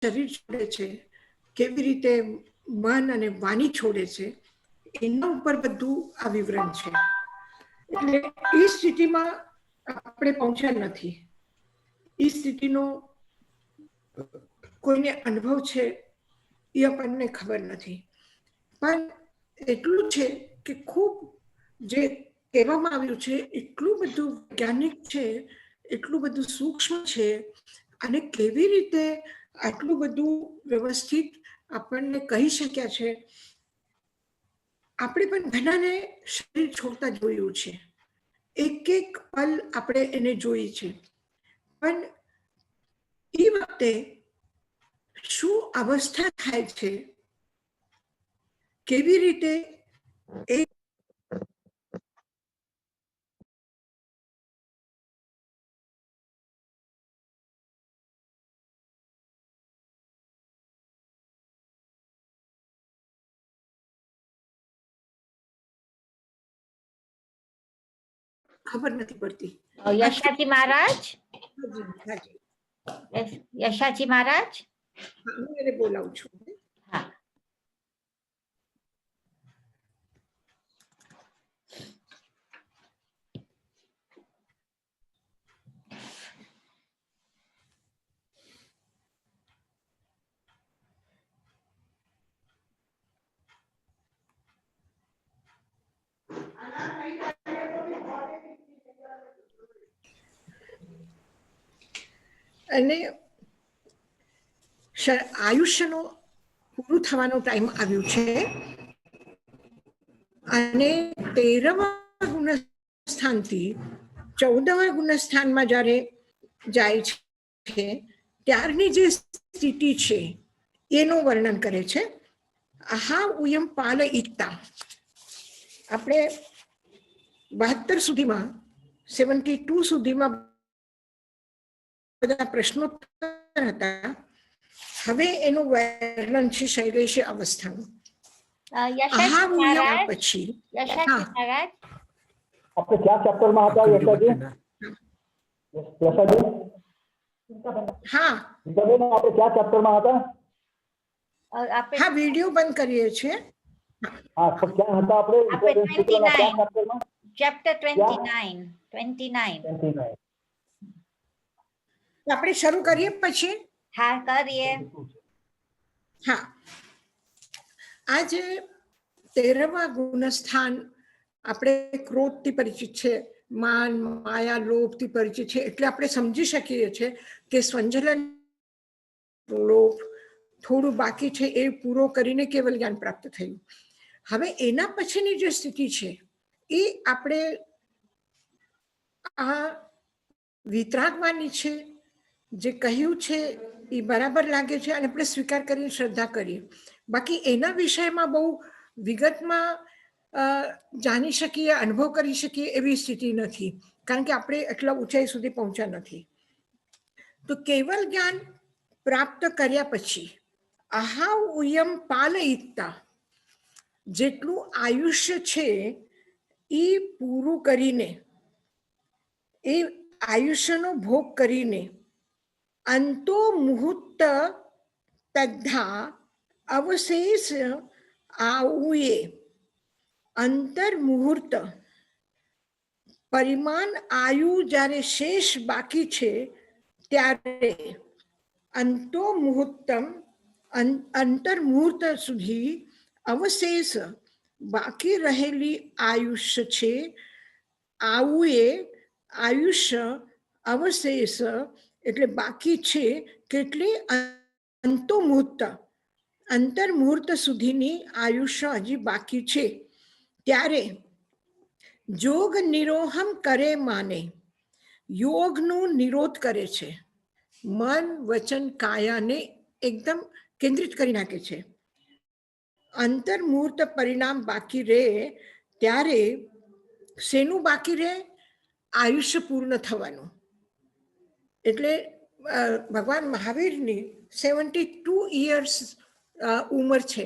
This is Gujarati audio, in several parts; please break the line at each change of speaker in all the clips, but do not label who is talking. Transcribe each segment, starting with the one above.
શરીર છોડે છે, કેવી રીતે મન અને વાણી છોડે છે, એના ઉપર બધું આ વિવરણ છે. એટલે એ સ્થિતિમાં આપણે પહોંચ્યા નથી. એ સ્થિતિનો કોઈને અનુભવ છે એ આપણને ખબર નથી. પણ એટલું છે કે ખૂબ જે કહેવામાં આવ્યું છે એટલું બધું વૈજ્ઞાનિક છે, એટલું બધું સૂક્ષ્મ છે, અને કેવી રીતે આટલું બધું વ્યવસ્થિત આપણને કહી શક્યા છે. આપણે પણ ઘણાને શરીર છોડતા જોયું છે, એક એક પલ આપણે એને જોઈ છે. પણ એ વખતે શું અવસ્થા થાય છે, કેવી રીતે એ ખબર નથી પડતી.
યશાજી મહારાજ, યશાજી મહારાજ,
હું એને બોલાવું છું.
હા.
અને આયુષ્યનો પૂરું થવાનો ટાઈમ આવ્યું છે, અને 13મા ગુણસ્થાનથી 14મા ગુણસ્થાનમાં જ્યારે જાય છે ત્યારની જે સ્થિતિ છે એનું વર્ણન કરે છે. આહા ઉયમ પાલ ઈત્તા. આપણે 72 સુધીમાં 72 સુધીમાં બધા પ્રશ્નોત્તર હતા. હવે એનું વર્ણન છે શૈલેષ અવસ્થાનું.
યશાજી મહારાજ,
પછી
યશાજી મહારાજ,
આપણે ક્યાં ચેપ્ટરમાં હતા યશાજી? યશાજી,
હા
આપણે ક્યાં ચેપ્ટરમાં હતા?
હા, વિડિયો બંધ કરીએ છીએ.
હા, તો ક્યાં હતા આપણે?
ચેપ્ટર 29. 29.
આપણે શરૂ કરીએ પછી?
હા, કરીએ.
હા, આજે 13મા ગુણસ્થાન આપણે ક્રોધથી પરિચિત છે, માન માયા લોભથી પરિચિત છે, એટલે આપણે સમજી શકીએ છીએ કે સંજલન લોભ થોડું બાકી છે, એ પૂરો કરીને કેવલ જ્ઞાન પ્રાપ્ત થયું. હવે એના પછીની જે સ્થિતિ છે એ આપણે આ વિતરાગવાની છે. જે કહ્યું છે એ બરાબર લાગે છે અને આપણે સ્વીકાર કરીને શ્રદ્ધા કરીએ. બાકી એના વિષયમાં બહુ વિગતમાં જાણી શકીએ, અનુભવ કરી શકીએ એવી સ્થિતિ નથી, કારણ કે આપણે એટલા ઊંચાઈ સુધી પહોંચ્યા નથી. તો કેવલ જ્ઞાન પ્રાપ્ત કર્યા પછી આહાવ ઉયમ પાલયિતા, જેટલું આયુષ્ય છે એ પૂરું કરીને, એ આયુષ્યનો ભોગ કરીને અંતો મુહૂર્ત તદ્ધા અવશેષ આઉએ, અંતર મુહૂર્ત પરિમાણ આયુ જ્યારે શેષ બાકી છે ત્યારે અંતો મુહૂર્તમ, અંતર મુહૂર્ત સુધી અવશેષ બાકી રહેલી આયુષ્ય છે. આવુએ આયુષ્ય અવશેષ એટલે બાકી છે કેટલી? અંતો મુહૂર્ત, અંતર મુહૂર્ત સુધીની આયુષ્ય હજી બાકી છે. ત્યારે યોગ નિરોહમ કરે માને, યોગનું નિરોધ કરે છે. મન વચન કાયાને એકદમ કેન્દ્રિત કરી નાખે છે. અંતર મુહૂર્ત પરિણામ બાકી રહે ત્યારે શેનું બાકી રહે? આયુષ્ય પૂર્ણ થવાનું. એટલે ભગવાન મહાવીરની 72 યર્સ ઉંમર છે,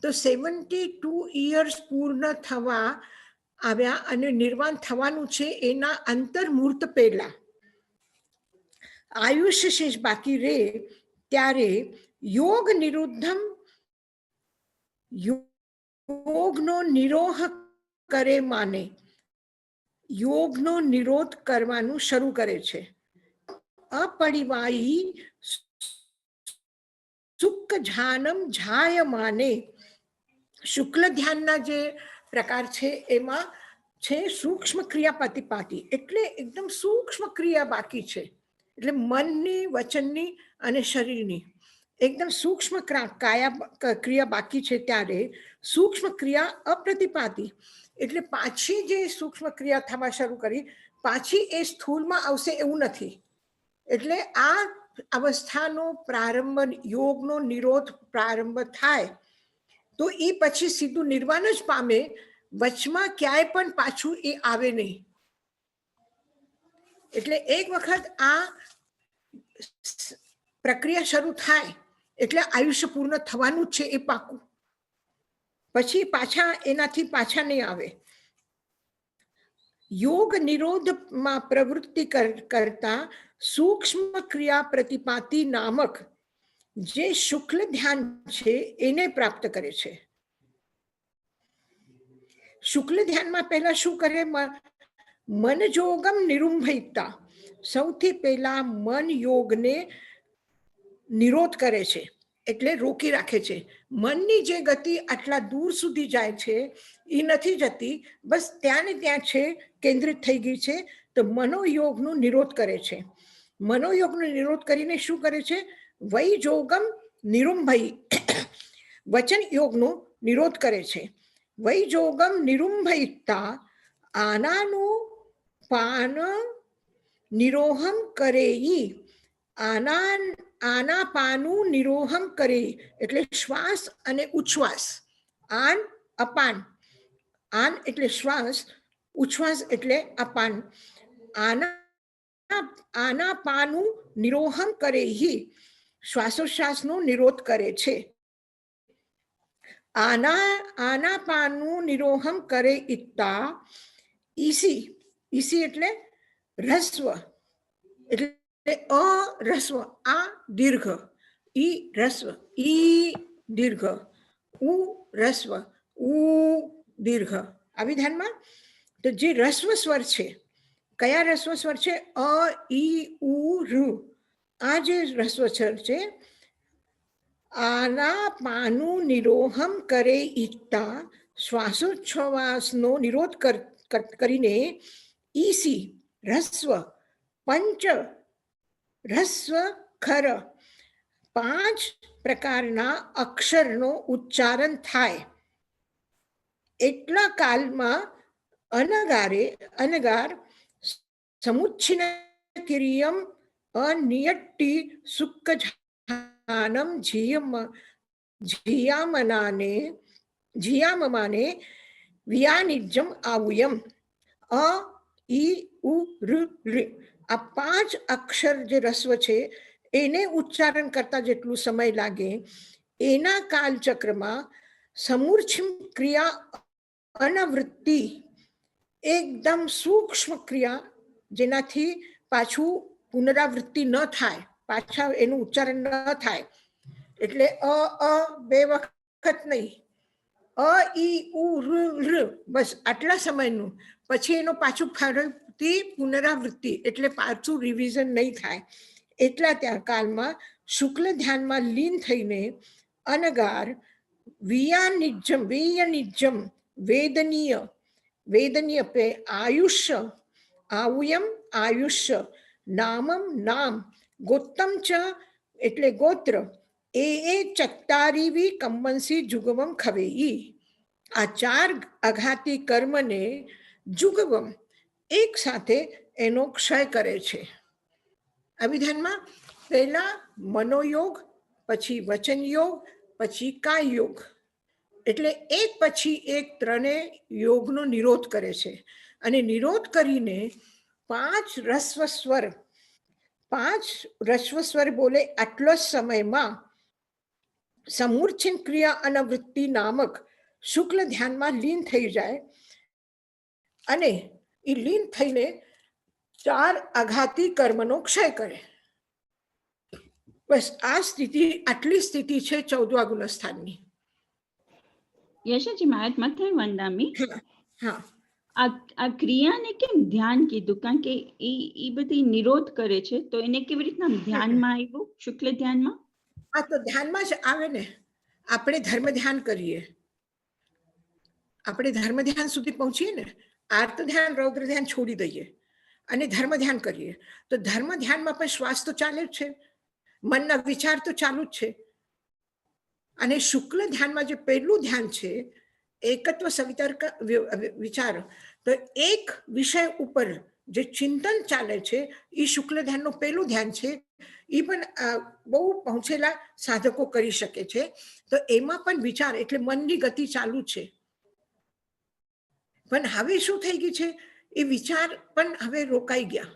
તો 72 યર્સ પૂર્ણ થવા આવ્યા અને નિર્વાણ થવાનું છે. એના અંતર મુહૂર્ત પહેલા આયુષ્ય શેષ બાકી રહે ત્યારે યોગ નિરુદ્ધમ યોગનો નિરોહ કરે માને યોગનો નિરોધ કરવાનું શરૂ કરે છે. અપરિવાહી સુખ ધ્યાનમ જાય માને શુક્લ ધ્યાનના જે પ્રકાર છે એમાં છે સૂક્ષ્મ ક્રિયા પ્રતિપાટી, એટલે એકદમ સૂક્ષ્મ ક્રિયા બાકી છે. એટલે મનની, વચનની અને શરીરની એકદમ સૂક્ષ્મ ક્રિયા બાકી છે. ત્યારે સૂક્ષ્મ ક્રિયા અપ્રતિપાતી, એટલે પાછી જે સૂક્ષ્મ ક્રિયા થવા શરૂ કરી પાછી એ સ્થૂળમાં આવશે એવું નથી. એટલે આ અવસ્થાનો પ્રારંભ, યોગનો નિરોધ પ્રારંભ થાય તો એ પછી સીધું નિર્વાણ જ પામે, વચમાં ક્યાંય પણ પાછું એ આવે નહીં. એટલે એક વખત આ પ્રક્રિયા શરૂ થાય એટલે આયુષ્ય પૂર્ણ થવાનું જ છે એ પાકું. પછી પાછા એનાથી પાછા નહીં આવે. યોગ નિરોધમાં પ્રવૃત્તિ કરતા સૂક્ષ્મ ક્રિયા પ્રતિપાતી નામક જે શુક્લ ધ્યાન છે એને પ્રાપ્ત કરે છે. શુક્લ ધ્યાનમાં પહેલા શું કરે? મન જોગમ નિરુંભયતા, સૌથી પહેલા મન યોગને નિરોધ કરે છે, એટલે રોકી રાખે છે. મનની જે ગતિ આટલા દૂર સુધી જાય છે એ નથી જતી, બસ ત્યાં ને ત્યાં છે, કેન્દ્રિત થઈ ગઈ છે. તો મનોયોગનો નિરોધ કરે છે. મનોયોગનો નિરોધ કરીને શું કરે છે? વૈજોગમ નિરુંભય, વચન યોગનો નિરોધ કરે છે. વૈજોગમ નિરુંભયતા આનાનું પાન નિરોહમ કરેઈ, આનાપાનું નિરોહમ કરે એટલે શ્વાસ અને ઉચ્છ્વાસ. આન અપાન, આન એટલે શ્વાસ, ઉચ્છ્વાસ એટલે અપાન. આનાપાનું નિરોહમ કરે, શ્વાસોશ્વાસનો નિરોધ કરે છે. આનાપાનું નિરોહમ કરે ઇત્તા ઈસી, ઈસી એટલે રસ્વ, એટલે અરસ્વ, આ દીર્ઘ, ઈ રસ્વ, ઈ દીર્ઘ, ઉ રસ્વ, ઉ દીર્ઘ. આવી ધ્યાનમાં તો જે રસ્વ સ્વર છે, કયા રસ્વ સ્વર છે? અ, ઈ, ઉ, ઋ. આ જે રસ્વ સ્વર છે, આનાપાનું નિરોહમ કરે ઈચ્છતા શ્વાસોચ્છ્વાસનો નિરોધ કરીને ઈસી રસ્વ પંચ રસ્વ ખર 5 પ્રકારના અક્ષરનો ઉચ્ચારણ થાય. એટલા કાલમાં અનગાર સમુચ્છિન્ન કિરિયમ અનિયટ્ટિ સુક્ક ઝાનમ ઝિયામમાને વિયાનિજ્જમ આવુયમ. અ, ઈ, ઉ, ઋ. આ 5 અક્ષર જે રસ્વ છે એને ઉચ્ચારણ કરતા જેટલું સમય લાગે એના કાલચક્રમાં સમૂર્છિમ ક્રિયા અનવૃત્તિ, એકદમ સૂક્ષ્મ ક્રિયા જેનાથી પાછું પુનરાવૃત્તિ ન થાય, પાછા એનું ઉચ્ચારણ ન થાય. એટલે અ 2 વખત નહીં, અ, ઈ, ઉ, ઋ, બસ આટલા સમયનું. પછી એનો પાછું ફરીથી પુનરાવૃત્તિ, એટલે પાછું રિવિઝન નહીં થાય. એટલા ત્યાં કાલમાં શુક્લ ધ્યાનમાં લીન થઈને અનગાર વિયાનિજ્જમ વેદનીય પે આયુષ્ય, આવુયમ આયુષ્ય, નામમ નામ, ગોત્તમ ચ એટલે ગોત્ર, એ ચત્તારીવી કંબંસી જુગવમ ખવેઈ. આ 4 આઘાતી કર્મને જુગવમ એક સાથે એનો ક્ષય કરે છે. અભિધાનમાં પહેલા મનોયોગ, પછી વચન યોગ, પછી કાય યોગ, એટલે એક પછી એક 3 યોગનો નિરોધ કરે છે. અને નિરોધ કરીને 5 રસ્વ સ્વર બોલે આટલો સમયમાં સમૂર્છિન ક્રિયા અનવૃત્તિ નામક શુક્લ ધ્યાનમાં લીન થઈ જાય. અને એ લીન થઈને 4 આઘાતી કર્મનો ક્ષય કરે. બસ આ સ્થિતિ, આટલી સ્થિતિ છે 14મા ગુણસ્થાનની.
યશાજી મારા મતે વંદામી
હા,
આ ક્રિયાને કેમ ધ્યાન કીધું? કારણ કે એ બધી નિરોધ કરે છે, તો એને કેવી રીતના ધ્યાનમાં આવ્યું, શુક્લ ધ્યાનમાં?
આ તો ધ્યાનમાં જ આવે ને. આપણે ધર્મ ધ્યાન કરીએ, આપણે ધર્મ ધ્યાન સુધી પહોંચીએ ને, આર્ત ધ્યાન રૌદ્ર ધ્યાન છોડી દઈએ અને ધર્મ ધ્યાન કરીએ, તો ધર્મ ધ્યાનમાં પણ શ્વાસ તો ચાલે જ છે, મનના વિચાર તો ચાલુ જ છે. અને શુક્લ ધ્યાનમાં જે પહેલું ધ્યાન છે એકત્વ સવિતર્ક વિચાર, તો એક વિષય ઉપર જે ચિંતન ચાલે છે એ શુક્લ ધ્યાનનું પહેલું ધ્યાન છે. એ પણ બહુ પહોંચેલા સાધકો કરી શકે છે. તો એમાં પણ વિચાર એટલે મનની ગતિ ચાલુ છે. પણ હવે શું થઈ ગયું છે, એ વિચાર પણ હવે રોકાઈ ગયા,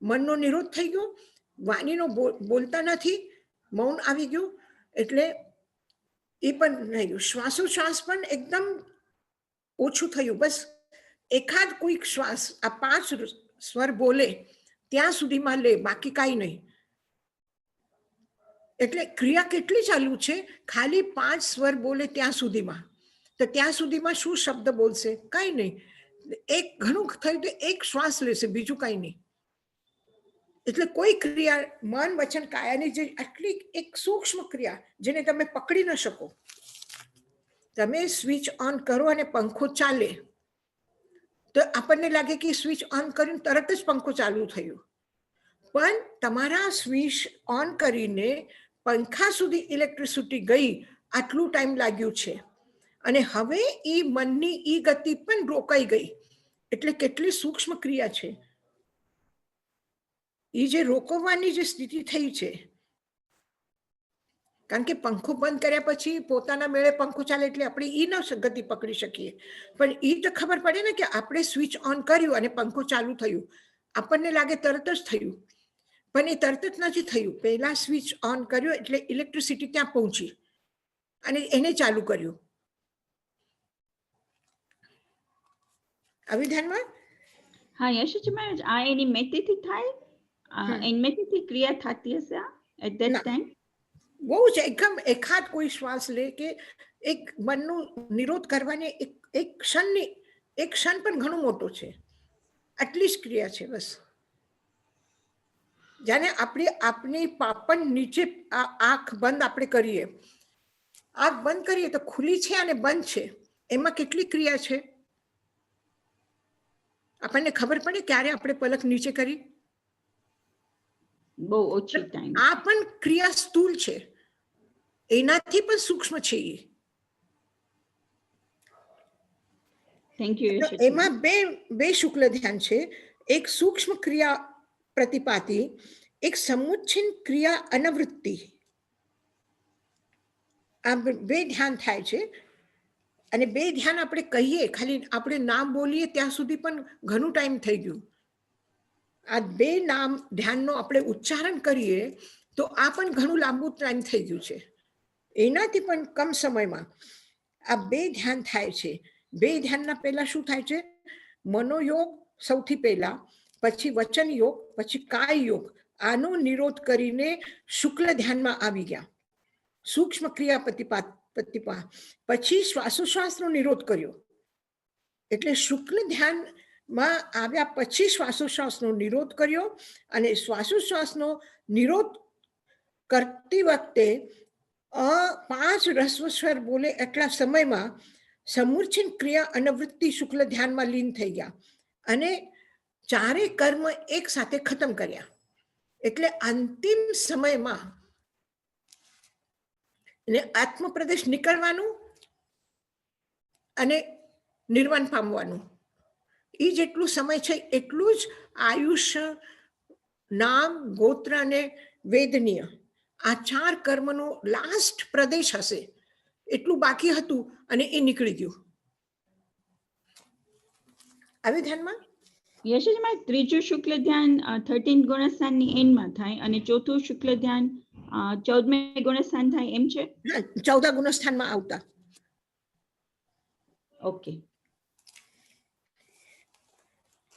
મનનો નિરોધ થઈ ગયો, વાણીનો બોલતા નથી, મૌન આવી ગયું. એટલે એ પણ રહ્યું. શ્વાસોશ્વાસ પણ એકદમ ઓછું થયું. બસ એકાદ કોઈક શ્વાસ આ 5 સ્વર બોલે ત્યાં સુધીમાં લે, બાકી કાંઈ નહીં. એટલે ક્રિયા કેટલી ચાલુ છે? ખાલી 5 સ્વર બોલે ત્યાં સુધીમાં. તો ત્યાં સુધીમાં શું શબ્દ બોલશે? કાંઈ નહીં. એક ઘણું થયું તો એક શ્વાસ લેશે, બીજું કાંઈ નહીં. એટલે કોઈ ક્રિયા મન વચન કાયાની જે આટલી એક સૂક્ષ્મ ક્રિયા જેને તમે પકડી ન શકો. તમે સ્વિચ ઓન કરો અને પંખો ચાલે તો આપણને લાગે કે સ્વિચ ઓન કરીને તરત જ પંખો ચાલુ થયો, પણ તમારા સ્વિચ ઓન કરીને પંખા સુધી ઇલેક્ટ્રિસિટી ગઈ આટલું ટાઈમ લાગ્યું છે. અને હવે એ મનની ઈ ગતિ પણ રોકાઈ ગઈ. એટલે કેટલી સૂક્ષ્મ ક્રિયા છે. એ જે રોકવાની જે સ્થિતિ થઈ છે, કારણ કે પંખો બંધ કર્યા પછી પોતાના મેળે પંખો ચાલે એટલે આપણે ઈ ન ગતિ પકડી શકીએ, પણ એ તો ખબર પડે ને કે આપણે સ્વિચ ઓન કર્યું અને પંખો ચાલુ થયું. આપણને લાગે તરત જ થયું, પણ એ તરત જ નથી થયું. પહેલા સ્વિચ ઓન કર્યો એટલે ઇલેક્ટ્રિસિટી ત્યાં પહોંચી અને એને ચાલુ કર્યું. આવી ધ્યાનમાં?
હા યશજી મહારાજ, આ એની મેથીથી થાય, એની મેથીથી ક્રિયા થતી હશે એટ ધેટ ટાઈમ?
બહુ જ એકદમ એકાદ કોઈ શ્વાસ લે કે એક મનનું નિરોધ કરવાની એક ક્ષણ પણ ઘણું મોટો છે. આટલી જ ક્રિયા છે બસ. જાણે આપણી પાપણ નીચે આંખ બંધ આપણે કરીએ, આંખ બંધ કરીએ તો ખુલી છે અને બંધ છે, એમાં કેટલી ક્રિયા છે આપણને ખબર પડે ક્યારે આપણે પલક નીચે કરી?
બહુ ઓછી ટાઈમ.
આ પણ ક્રિયા સ્થૂળ છે, એનાથી પણ સૂક્ષ્મ છે.
Thank you.
એમાં બે શુક્લ ધ્યાન છે. એક સૂક્ષ્મ ક્રિયા પ્રતિપાતી, એક સમુચ્છિન ક્રિયા અનવૃત્તિ. આ બે ધ્યાન થાય છે. અને બે ધ્યાન આપણે કહીએ, ખાલી આપણે નામ બોલીએ ત્યાં સુધી પણ ઘણું ટાઈમ થઈ ગયું. આ બે નામ ધ્યાનનો આપણે ઉચ્ચારણ કરીએ તો આ પણ ઘણું લાંબુ ટાઈમ થઈ ગયું છે. એનાથી પણ કમ સમયમાં આ બે ધ્યાન થાય છે. બે ધ્યાનના પહેલા શું થાય છે? મનોયોગ સૌથી પહેલા, પછી વચન યોગ, પછી કાય યોગ. આનો નિરોધ કરીને શુક્લ ધ્યાનમાં આવી ગયા. સૂક્ષ્મ ક્રિયા પ્રતિપા પછી શ્વાસોશ્વાસનો નિરોધ કર્યો. એટલે શુક્લ ધ્યાનમાં આવ્યા પછી શ્વાસોશ્વાસનો નિરોધ કર્યો. અને શ્વાસોશ્વાસનો નિરોધ કરતી વખતે 5 રસ્વ સ્વર બોલે એટલા સમયમાં સમૂર્છિન ક્રિયા અનવૃત્તિ શુક્લ ધ્યાનમાં લીન થઈ ગયા અને 4 કર્મ એક સાથે ખતમ કર્યા. એટલે અંતિમ સમયમાં આત્મપ્રદેશ નીકળવાનું અને નિર્વાણ પામવાનું. એ જેટલું સમય છે એટલું જ આયુષ્ય, નામ, ગોત્ર અને વેદનીય આ 4 કર્મનો લાસ્ટ પ્રદેશ હશે. એટલું બાકી હતું અને એ નીકળી ગયું. આવી ધ્યાનમાં?
યશમાં ત્રીજું શુક્લ ધ્યાન 13 ગુણસ્થાનની એન્ડમાં થાય અને ચોથું શુક્લ ધ્યાન 14મે ગુણસ્થાન થાય, એમ છે?
14 ગુણસ્થાનમાં આવતા.
ઓકે.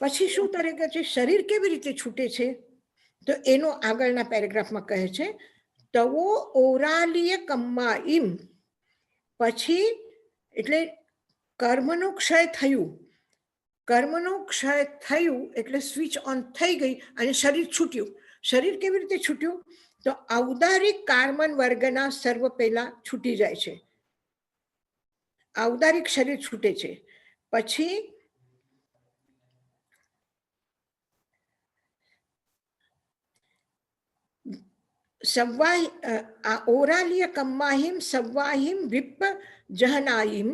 પછી શું તરીકે છે? શરીર કેવી રીતે છૂટે છે? તો એનો આગળના પેરેગ્રાફમાં કહે છે. તવો ઓરાલીય કમ્માઈમ, પછી એટલે કર્મનો ક્ષય થયું. કર્મનો ક્ષય થયું એટલે સ્વિચ ઓન થઈ ગઈ અને શરીર છૂટ્યું. શરીર કેવી રીતે છૂટ્યું? તો ઔદારિક કાર્મન વર્ગના સર્વ પહેલા છૂટી જાય છે. ઔદારિક શરીર છૂટે છે. પછી ઓરાલીય કમ્માહિમ સવ્વાહિમ વિપ જહનાહિમ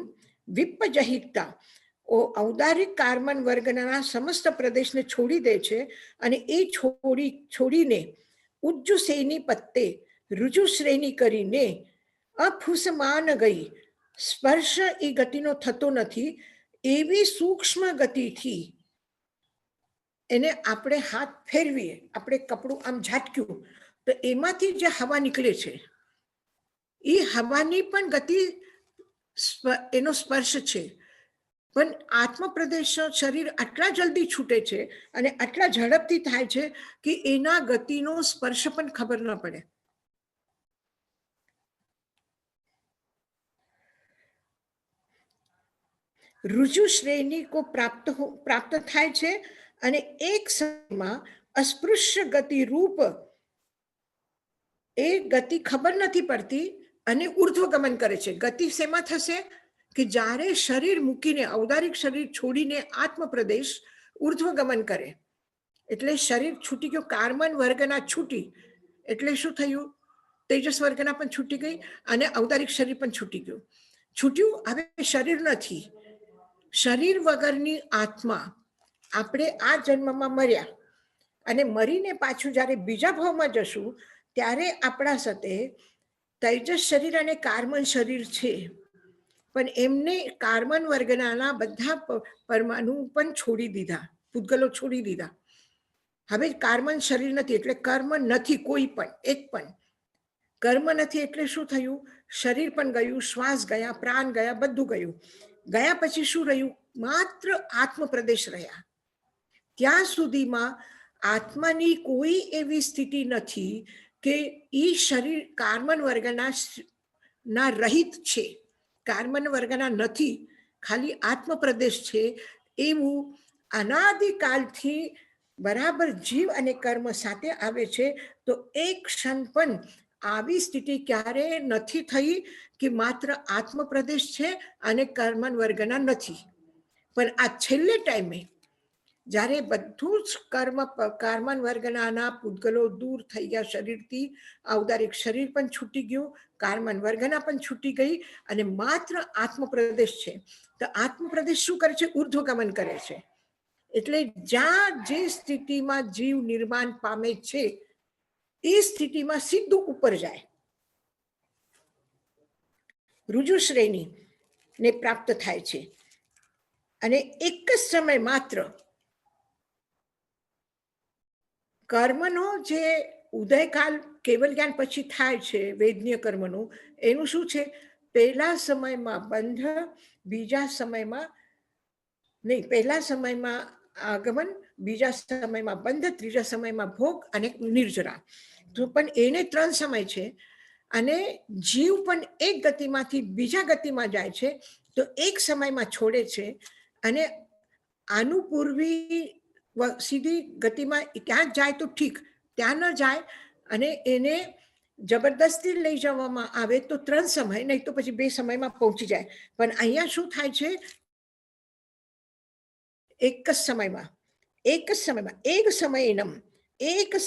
વિપ જહિતા. ઔદારિક કાર્મન વર્ગના સમસ્ત પ્રદેશને છોડી દે છે અને એ છોડીને ઉજ્જુ સેની પત્તે રુજુ શ્રેણી કરીને અફુસમાન ગઈ. સ્પર્શ એ ગતિનો થતો નથી એવી સૂક્ષ્મ ગતિથી એને આપણે હાથ ફેરવીએ, આપણે કપડું આમ ઝાટક્યું તો એમાંથી જે હવા નીકળે છે એ હવાની પણ ગતિ એનો સ્પર્શ છે. પણ આત્મપ્રદેશ શરીર આટલા જલ્દી છૂટે છે અને આટલા ઝડપથી થાય છે કે એના ગતિનો સ્પર્શ પણ ખબર ન પડે. રુજુ શ્રેણી કો પ્રાપ્ત થાય છે અને એક સમયમાં અસ્પૃશ્ય ગતિ રૂપ એ ગતિ ખબર નથી પડતી અને ઉર્ધ્વગમન કરે છે. ગતિ શેમાં થશે કે જ્યારે શરીર મૂકીને ઔદારિક શરીર છોડીને આત્મપ્રદેશ ઉર્ધ્વગમન કરે એટલે શરીર છૂટી ગયું. કાર્મન વર્ગના છૂટી એટલે શું થયું? તેજસ વર્ગના પણ છૂટી ગઈ અને ઔદારિક શરીર પણ છૂટી ગયું. છૂટ્યું, હવે શરીર નથી. શરીર વગરની આત્મા આપણે આ જન્મમાં મર્યા અને મરીને પાછું જ્યારે બીજા ભાવમાં જશું ત્યારે આપણા સાથે તેજસ શરીર અને કાર્મન શરીર છે. પણ એમને કાર્મન વર્ગના બધા પરમાણુ પણ છોડી દીધા, પૂતગલો છોડી દીધા. હવે કાર્મન શરીર નથી એટલે કર્મ નથી, કોઈ પણ એક પણ કર્મ નથી. એટલે શું થયું? શરીર પણ ગયું, શ્વાસ ગયા, પ્રાણ ગયા, બધું ગયું. ગયા પછી શું રહ્યું? માત્ર આત્મપ્રદેશ રહ્યા. ત્યાં સુધીમાં આત્માની કોઈ એવી સ્થિતિ નથી કે ઈ શરીર કાર્મન વર્ગના રહિત છે, કાર્મન વર્ગના નથી, ખાલી આત્મપ્રદેશ છે. એવું અનાદિકાલથી બરાબર જીવ અને કર્મ સાથે આવે છે. તો એક ક્ષણ પણ આવી સ્થિતિ ક્યારે નથી થઈ કે માત્ર આત્મપ્રદેશ છે અને કર્મન વર્ગના નથી. પણ આ છેલ્લે ટાઈમે જ્યારે બધું જ કાર્મન વર્ગના પૂતગલો દૂર થઈ ગયા શરીરથી, ઔદારિક શરીર પણ છૂટી ગયું, કાર્મન વર્ગના પણ છૂટી ગઈ અને માત્ર આત્મપ્રદેશ છે. તો આત્મપ્રદેશ શું કરે છે? ઉર્ધ્વગમન કરે છે. એટલે જ્યાં જે સ્થિતિમાં જીવ નિર્માણ પામે છે એ સ્થિતિમાં સીધું ઉપર જાય. રુજુ શ્રેણી ને પ્રાપ્ત થાય છે અને એક જ સમય માત્ર કર્મનો જે ઉદયકાલ કેવલ જ્ઞાન પછી થાય છે, વેદનીય કર્મનું, એનું શું છે? પહેલા સમયમાં બંધ, બીજા સમયમાં નહીં, પહેલા સમયમાં આગમન, બીજા સમયમાં બંધ, ત્રીજા સમયમાં ભોગ અને નિર્જરા. તો પણ એને 3 સમય છે અને જીવ પણ એક ગતિમાંથી બીજા ગતિમાં જાય છે. તો એક સમયમાં છોડે છે અને આનુપૂર્વી સીધી ગતિમાં ક્યાંક જાય તો ઠીક, ત્યાં ન જાય અને એને જબરદસ્તી લઈ જવામાં આવે તો 3 સમય, નહીં તો પછી 2 સમયમાં પહોંચી જાય. પણ અહીંયા શું થાય છે? એક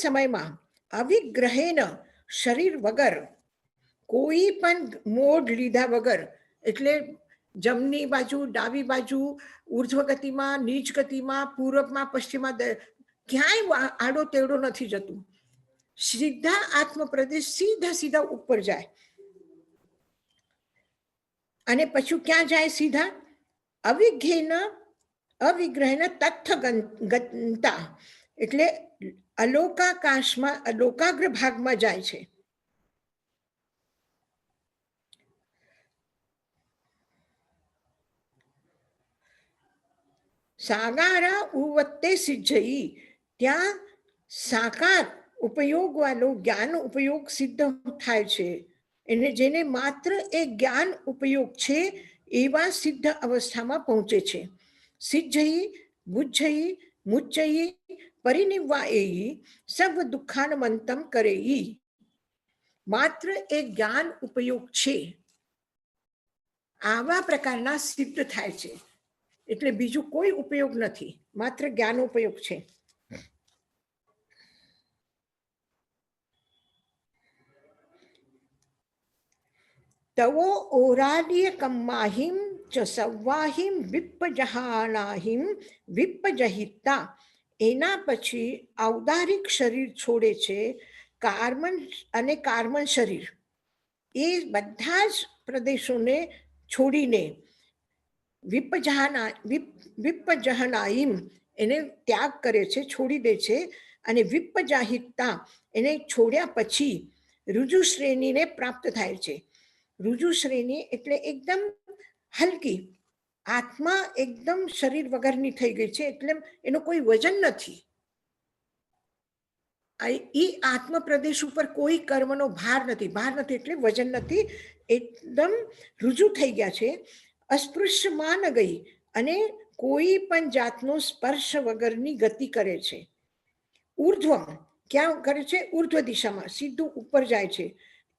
સમયમાં અવિગ્રહેન શરીર વગર, કોઈ પણ મોડ લીધા વગર, એટલે જમણી બાજુ, ડાબી બાજુ, ઉર્ધ્વ ગતિમાં, નીચ ગતિમાં, પૂર્વમાં, પશ્ચિમમાં, ક્યાંય આડો તેડો નથી જતું. સીધા આત્મપ્રદેશ સીધા ઉપર જાય અને પછી ક્યાં જાય? સીધા અવિગ્રહેન તથ્થ ગંતા, એટલે અલોકાકાશમાં, અલોકાગ્ર ભાગમાં જાય છે. સાગારા ઉવત્તે સિજ્જઈ, ત્યાં સાકાર ઉપયોગ વાળો જ્ઞાન ઉપયોગ સિદ્ધ થાય છે, એને જેને માત્ર એ જ્ઞાન ઉપયોગ છે એવા સિદ્ધ અવસ્થામાં પહોંચે છે. સિદ્ધયી બુદ્ધયી મુચ્ચયી પરિનિવ્વાયેયી સર્વ દુઃખાનમંતમ કરેયી. માત્ર એ જ્ઞાન ઉપયોગ છે, આવા પ્રકારના સિદ્ધ થાય છે. એટલે બીજું કોઈ ઉપયોગ નથી, માત્ર જ્ઞાન ઉપયોગ છે. તવો ઓરાડ્ય કમ્માહિમ ચ સવ્વાહિમ વિપ્પજહાનાહિમ વિપ્પજહિતા. એના પછી ઔદારિક શરીર છોડે છે, કાર્બન અને કાર્બન શરીર, એ બધા જ પ્રદેશોને છોડીને વિપ્પજહનાઈમ એને ત્યાગ કરે છે, છોડી દે છે. અને વિપ્પજાહિતા એને છોડ્યા પછી રુજુ શ્રેણીને પ્રાપ્ત થાય છે. રુજુ શ્રેણી એટલે એકદમ હલકી, આત્મા એકદમ શરીર વગરની થઈ ગઈ છે, એટલે એનો કોઈ વજન નથી. એ આત્મ પ્રદેશ ઉપર કોઈ કર્મનો ભાર નથી, એટલે વજન નથી, એકદમ રુજુ થઈ ગયા છે. અસ્પૃશ્યમાન ગઈ અને કોઈ પણ જાતનો સ્પર્શ વગરની ગતિ કરે છે. ઉર્ધ્વમ ક્યાં કરે છે? ઉર્ધ્વ દિશામાં સીધું ઉપર જાય છે.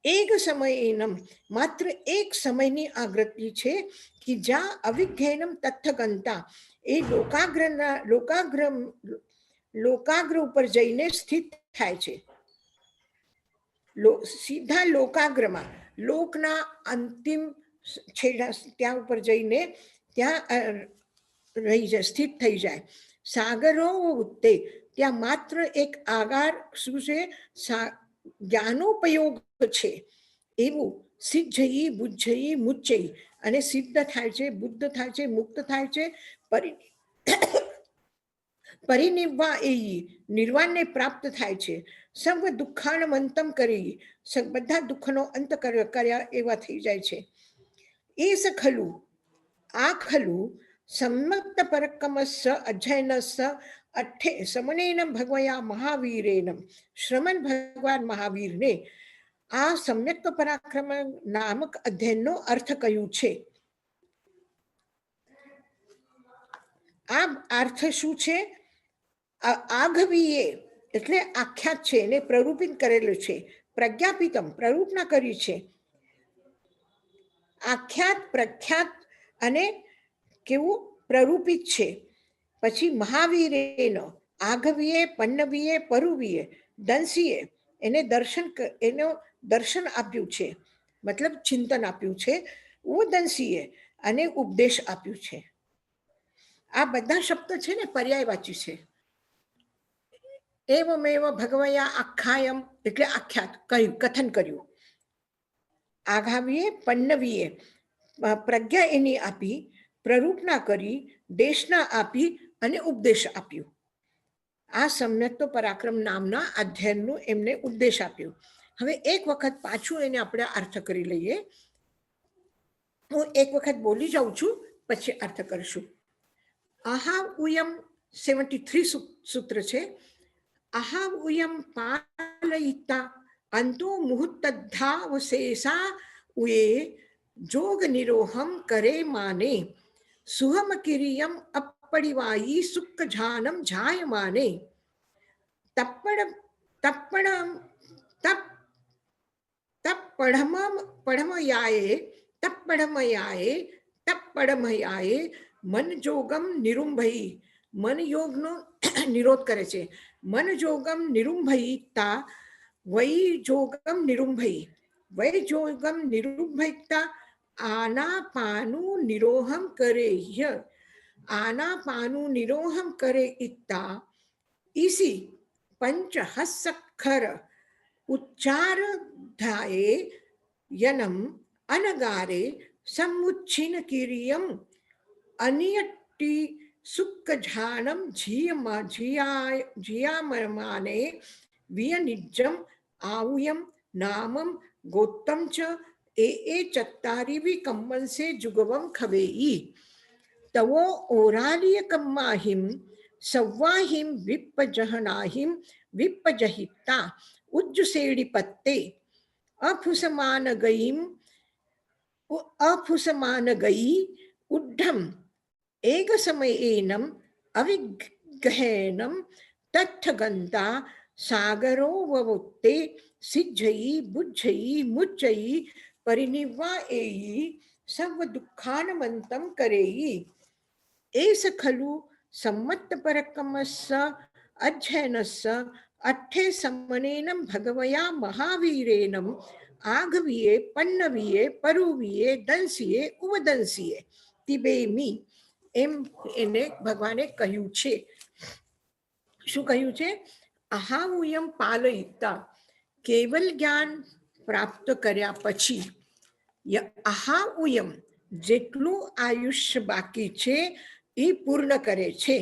એક સમયેનમ માત્ર એક સમયની આ ગતિ છે કે જ્યાં અવિજ્ઞેનમ તથ્થગંતા એ લોકાગ્ર ઉપર જઈને સ્થિત થાય છે. સીધા લોકાગ્રમાં, લોકના અંતિમ છેડા ત્યાં ઉપર જઈને ત્યાં રહી જાય, સ્થિત થઈ જાય. સાગરો ઉત્તે ત્યાં માત્ર એક આગાર શું છે? જ્ઞાનોપયોગ છે. એવું સિદ્ધયી બુદ્ધયી મુચ્ચયી અને સિદ્ધ થાય છે, બુદ્ધ થાય છે, મુક્ત થાય છે. પરિનિવ્વાયેયી નિર્વાણને પ્રાપ્ત થાય છે. સર્વ દુઃખાનમંતમ કરી બધા દુઃખનો અંત કર્યા એવા થઈ જાય છે. એસ ખલુ આ ખલુ સમ્યક્ત પરક્રમસ્સ અધ્યયનસ્સ અઠ્ઠે સમનેન ભગવયા મહાવીરેન. શ્રમણ ભગવાન મહાવીરને આ સમ્યક્ત પરાક્રમ નામક અધ્યયનનો અર્થ કહ્યું છે. આ અર્થ શું છે? આઘવીએ એટલે આખ્યાત છે, એને પ્રરૂપિત કરેલું છે. પ્રજ્ઞાપિતમ પ્રરૂપના કરી છે. આખ્યાત, પ્રખ્યાત અને કેવું પ્રરૂપિત છે. પછી મહાવીરેનો આઘવીએ, પન્નવીએ, પરુવીએ, દંસીએ એને દર્શન આપ્યું છે, મતલબ ચિંતન આપ્યું છે. ઉદંસીએ અને ઉપદેશ આપ્યું છે. આ બધા શબ્દ છે ને પર્યાયવાચી છે. એવમેવ ભગવયા આખ્યાયમ એટલે આખ્યાત કહ્યું, કથન કર્યું. આઘાવીએ, પન્નવીએ પ્રજ્ઞા એની આપી, પ્રરૂપના કરી, દેશના આપી અને ઉપદેશ આપ્યું. આ સમ્યક્ત પરાક્રમ નામના અધ્યયનનું એમને ઉપદેશ આપ્યું. હવે એક વખત પાછું એને આપણે અર્થ કરી લઈએ. હું એક વખત બોલી જાઉં છું, પછી અર્થ કરશું. અહાવ ઉયમ 73 સૂત્ર છે. અહાવ ઉયમ પાલયિતા અંતો મુહૂર્તધાવશેષા ઉયે જોગ નિરોહમ કરે માને સુહમ કિરિયમ અપડિવાયી સુખ જાનમ જાયમાને તપ્પડમયાએ મન જોગમ નિરુંભઈ. મન યોગનો નિરોધ કરે છે. મન જોગમ નિરુંભયિતા વૈજોગમ નિરુંભઈ. વૈજોગમ નિરુંભયિતા આનાપાનુ નિરોહમ કરેય. આનાપાનુ નિરોહમ કરે ઇત્તા इसी पंचहस्सखर उच्चार ध्याये यनम अनगारे समुच्छिन किरियम अनियट्टि सुक्कझानम झियामर्माने वियनिज्जम आउयम नामम गोत्तम च ए चत्तारि विकम्मन से जुगवम खवेई तवो ओरालिय कम्माहिम सव्वाहिं विप्पजहनाहिं विप्पजहिता उज्जुसेडिपत्ते अफुसमानगई उड्ढम एकसमयेनम अविगहनम तत्थगंता सागरो ववुत्ते सिज्जयी बुज्जयी मुच्चयी परिनिवाएयी सर्व दुःखानमन्तं करेयी एष खलु सम्मतपरकमस्य अध्ययनस्य अट्ठे समनेनं भगवया महावीरेणं आघवीये पन्नवीये परुवीये दंसीये उपदंसीये तिबेमी એમ એને ભગવાને કહ્યું છે. શું કહ્યું છે? અહાઉયમ પાલયિતા, કેવલ જ્ઞાન પ્રાપ્ત કર્યા પછી અહાઉયમ જેટલું આયુષ્ય બાકી છે એ પૂર્ણ કરે છે.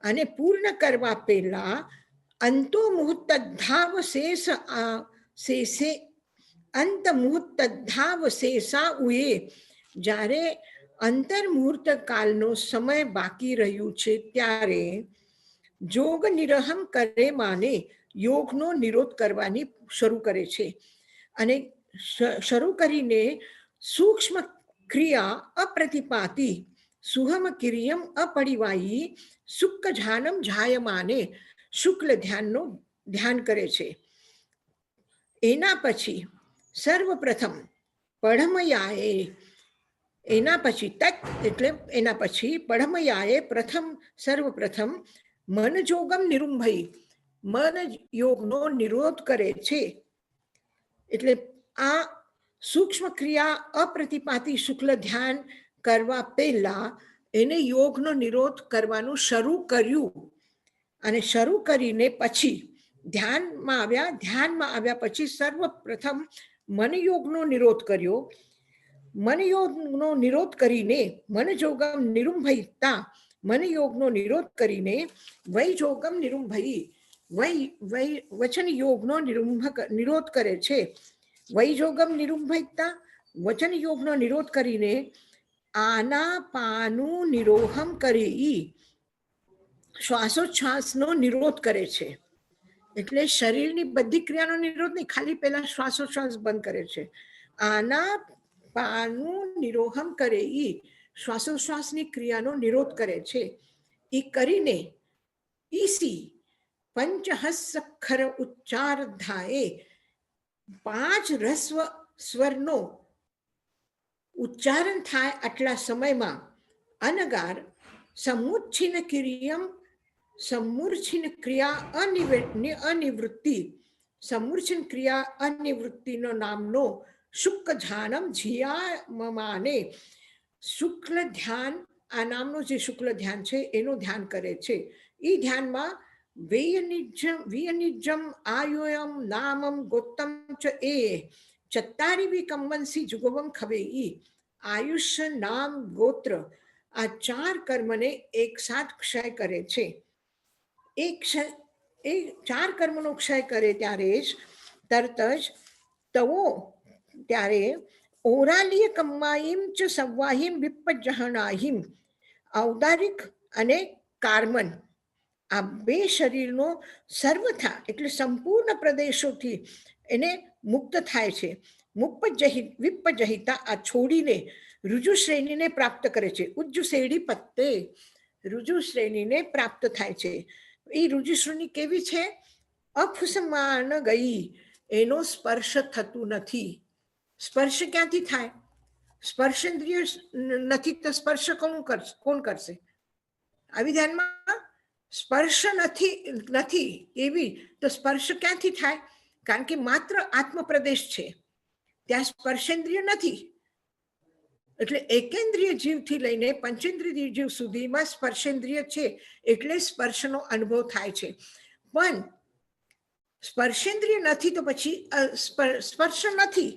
અને પૂર્ણ કરવા પહેલા અંતો મુહૂર્તધાવ શેષે અંત મુહૂર્તધાવ શેષા ઉએ, જ્યારે અંતર મુહૂર્ત કાલનો સમય બાકી રહ્યું છે ત્યારે જોગ નિરહમ કરે માને યોગનો નિરોધ કરવાની શરૂ કરે છે. અને શરૂ કરીને સૂક્ષ્મ ક્રિયા અપ્રતિપાતી સુહમ કિરિયમ અપરિવાયી સુક્ક ધ્યાનમ જાયમાને શુક્લ ધ્યાનનું ધ્યાન કરે છે. એના પછી સર્વપ્રથમ પડમયાએ, એના પછી તત એટલે એના પછી પડમયાએ સર્વપ્રથમ મન જોગમ નિરુંભઈ, મન યોગનો નિરોધ કરે છે. એટલે આ સૂક્ષ્મ ક્રિયા અપ્રતિપાતી શુક્લ ધ્યાન કરવા પહેલા એને યોગનો નિરોધ કરવાનું શરૂ કર્યું. અને શરૂ કરીને પછી ધ્યાનમાં આવ્યા પછી સર્વપ્રથમ મનયોગનો નિરોધ કર્યો. મનયોગનો નિરોધ કરીને મનજોગમ નિરુંભયિતા, મનયોગનો નિરોધ કરીને વૈજોગમ નિરુંભયી, વચન યોગનો નિરોધ કરે છે. વૈજોગમ નિરુંભયિતા વચન યોગનો નિરોધ કરીને આનાપાનું નિરોહમ કરે, શ્વાસોચ્છ્વાસનો નિરોધ કરે છે. એટલે શરીરની બધી ક્રિયાનો નિરોધ નહીં, ખાલી પહેલા શ્વાસોચ્છ્વાસ બંધ કરે છે. આનાપાનું નિરોહમ કરે, શ્વાસોચ્છ્વાસની ક્રિયાનો નિરોધ કરે છે. એ કરીને ઈસી પંચહસ્સખર ઉચ્ચાર થાય, 5 રસ્વ સ્વરનો ઉચ્ચારણ થાય આટલા સમયમાં અનગાર સમુચ્છિન ક્રિયા અનિવૃત્તિ, સમૂર્છિન ક્રિયા અનિવૃત્તિનો નામનો શુક્લ ધ્યાનમ જીયામાને, શુક્લ ધ્યાન, આ નામનો જે શુક્લ ધ્યાન છે એનું ધ્યાન કરે છે. એ ધ્યાનમાં વિયનિજમ આયોયમ નામમ ગોત્તમ ચ એ ચત્તારી કંવંસી જુગવમ ખવે, આયુષ્ય નામ ગોત્ર આ 4 કર્મને એક સાથ ક્ષય કરે છે. એ 4 કર્મનો ક્ષય કરે ત્યારે જ તરત જ તવો ત્યારે ઓરાલીય કમ્માઈમ ચ સવ્વાહિમ વિપ્પજહનાહિમ, ઔદારિક અને કાર્મન આ 2 શરીરનો સર્વથા એટલે સંપૂર્ણ પ્રદેશોથી એને મુક્ત થાય છે. વિપ્પજહિતા આ છોડીને રુજુ શ્રેણીને પ્રાપ્ત કરે છે. ઉજ્જુ શેડી પત્તે રુજુ શ્રેણીને પ્રાપ્ત થાય છે. એ રુજુ શ્રેણી કેવી છે? અફુસમાન ગઈ, એનો સ્પર્શ થતું નથી. સ્પર્શ ક્યાંથી થાય? સ્પર્શેન્દ્રિય નથી તો સ્પર્શ કોણ કરશે? આવી ધ્યાનમાં સ્પર્શ નથી એવી તો સ્પર્શ ક્યાંથી થાય? કારણ કે માત્ર આત્મપ્રદેશ છે, ત્યાં સ્પર્શેન્દ્રિય નથી. એટલે એકેન્દ્રિય જીવથી લઈને પંચેન્દ્રિય જીવ સુધીમાં સ્પર્શેન્દ્રિય છે, એટલે સ્પર્શનો અનુભવ થાય છે. પણ સ્પર્શેન્દ્રિય નથી તો પછી સ્પર્શ નથી,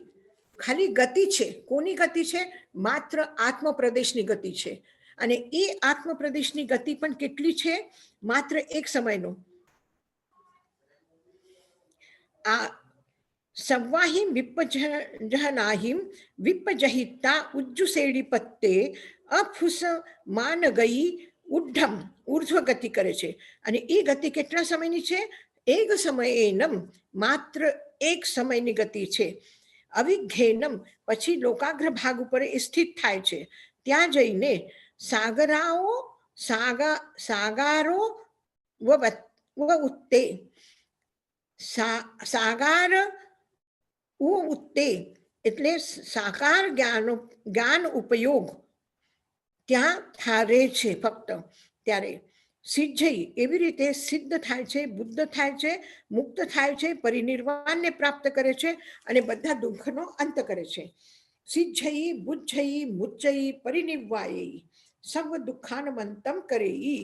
ખાલી ગતિ છે. કોની ગતિ છે? માત્ર આત્મપ્રદેશની ગતિ છે. અને એ આત્મપ્રદેશની ગતિ પણ કેટલી છે? માત્ર એક સમયનો. આ સવ્વાહિમ વિપ્પજહનાહિમ વિપ્પજહિતા ઉજ્જુ શેડી પત્તે અફુસ માન ગઈ ઉઢ્ઢમ ઉર્ધ્વ ગતિ કરે છે અને એ ગતિ કેટલા સમયની છે? એક સમયેનમ માત્ર એક સમયની ગતિ છે. અવિઘ્નેનમ પછી લોકાગ્ર ભાગ ઉપર એ સ્થિત થાય છે. ત્યાં જઈને સાગારો ઉત્તે સાગાર ઉત્તે એટલે સાકાર જ્ઞાન ઉપયોગ ત્યાં થાય છે. ફક્ત ત્યારે સિદ્ધઈ એવી રીતે સિદ્ધ થાય છે, બુદ્ધ થાય છે, મુક્ત થાય છે, પરિનિર્વાણને પ્રાપ્ત કરે છે અને બધા દુઃખનો અંત કરે છે. સિદ્ધઈ બુદ્ધઈ મુચ્ચઈ પરિનિર્વાયઈ સર્વ દુઃખાનમંતમ કરેઈ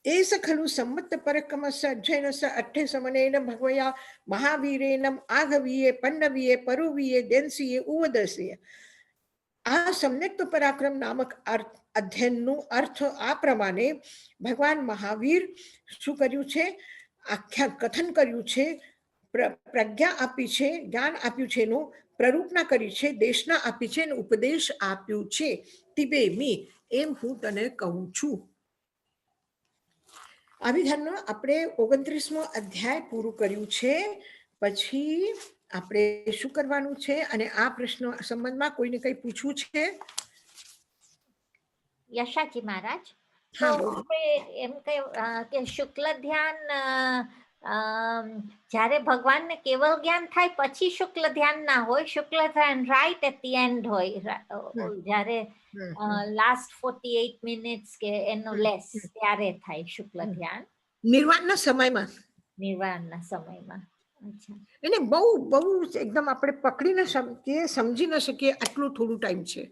એસ ખલુ સંમત પરક્રમસ્ય અધ્યયનસ્ય અઠ્ઠે સમનેન ભગવયા મહાવીરેનમ આઘવીએ પન્નવીએ પરુવીએ દેનસીએ ઉવદસીએ. આ સમ્યક પરાક્રમ નામક અધ્યયનનું અર્થ આ પ્રમાણે ભગવાન મહાવીર શું કર્યું છે? આખ્યા કથન કર્યું છે, પ્રજ્ઞા આપી છે, જ્ઞાન આપ્યું છે, એનું પ્રરૂપના કરી છે, દેશના આપી છે અને ઉપદેશ આપ્યું છે. તિબેમી એમ હું તને કહું છું. અભિધર્મનો આપણે 29મો અધ્યાય પૂરું કર્યું છે. પછી આપણે શું કરવાનું છે અને આ પ્રશ્ન સંબંધમાં કોઈને કંઈ પૂછવું છે?
યશાજી મહારાજ, તો
હા, બોલો.
આપણે એમ કે શુક્લ ધ્યાન જ્યારે ભગવાનને કેવલ જ્ઞાન થાય પછી શુક્લ ધ્યાન ના હોય, શુક્લ ધ્યાન રાઈટ એટ ધી એન્ડ હોય, જ્યારે લાસ્ટ 48 મિનિટ્સ કે એનો લેસ ત્યારે થાય શુક્લ ધ્યાન
નિર્વાણના સમયમાં.
નિર્વાણના સમયમાં. અચ્છા,
એને બહુ બહુ એકદમ આપણે પકડી ન શકીએ, સમજી ન શકીએ આટલું થોડું ટાઈમ છે.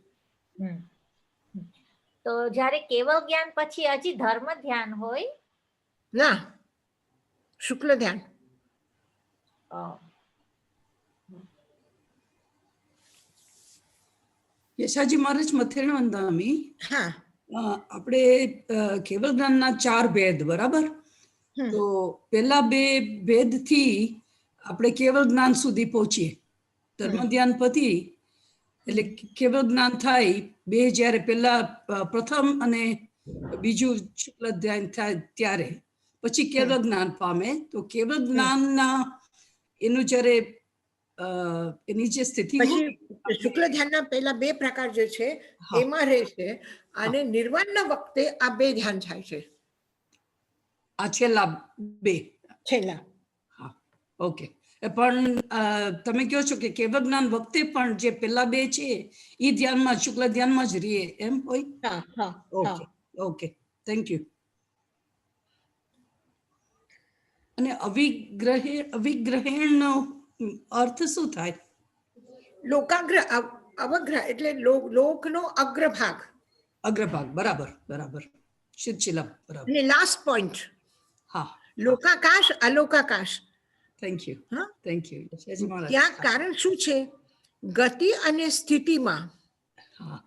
તો જ્યારે કેવલ જ્ઞાન પછી હજી ધર્મ ધ્યાન હોય?
ના, શુક્લ ધ્યાન.
યશાજી મહારાજ મથેણ વંદામી,
હા,
આપણે કેવલ જ્ઞાનના 4 ભેદ, બરાબર? તો પેલા 2 ભેદથી આપણે કેવલ જ્ઞાન સુધી પહોંચીએ. ધર્મ ધ્યાન પછી એટલે કેવલ જ્ઞાન થાય 2, જ્યારે પેલા પ્રથમ અને બીજું શુક્લ ધ્યાન થાય ત્યારે પછી કેવલ જ્ઞાન પામે. તો કેવલ જ્ઞાનના એનું જ્યારે એની જે સ્થિતિ
પછી શુક્લ ધ્યાનના પહેલા 2 પ્રકાર જે છે એમાં રહેશે અને નિર્વાણના વખતે આ 2 ધ્યાન થાય છે.
આ છેલ્લા 2.
છેલ્લા.
હા, ઓકે. પણ તમે કહો છો કે કેવલ જ્ઞાન વખતે પણ જે પેલા 2 છે એ ધ્યાનમાં, શુક્લ ધ્યાનમાં જ રહીએ એમ હોય?
હા, હા,
ઓકે, ઓકે, થેન્ક યુ. અને અવિગ્રહેણનો અર્થ શું થાય?
લોકાગ્ર અવગ્રહ એટલે લોકનો અગ્રભાગ.
અગ્રભાગ, બરાબર બરાબર. શિથિલમ, બરાબર.
અને લાસ્ટ પોઈન્ટ
હા,
લોકાકાશ અલોકાકાશ.
Thank you, thank you.
ત્યાં કારણ શું છે? ગતિ અને સ્થિતિમાં
હા,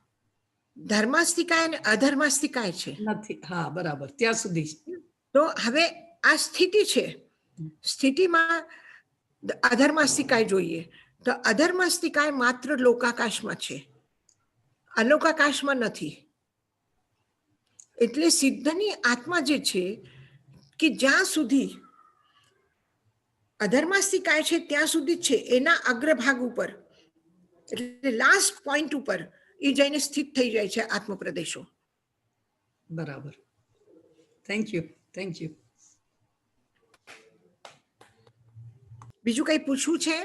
ધર્માસ્તિકાય અને અધર્માસ્તિકાય છે.
નથી. હા, બરાબર, ત્યાં સુધી.
તો હવે આ સ્થિતિ છે, સ્થિતિમાં અધર્માસ્તિકાય જોઈએ. તો અધર્માસ્તિકાય માત્ર લોકાકાશમાં છે, અલોકાકાશમાં નથી. એટલે સિદ્ધની આત્મા જે છે કે જ્યાં સુધી અધર્માસ્તિકાય છે ત્યાં સુધી છે, એના અગ્રભાગ ઉપર એટલે લાસ્ટ પોઈન્ટ ઉપર એ જઈને સ્થિત થઈ જાય છે આત્મપ્રદેશો.
બરાબર, થેન્ક યુ, થેન્ક યુ.
બીજું કઈ પૂછવું છે?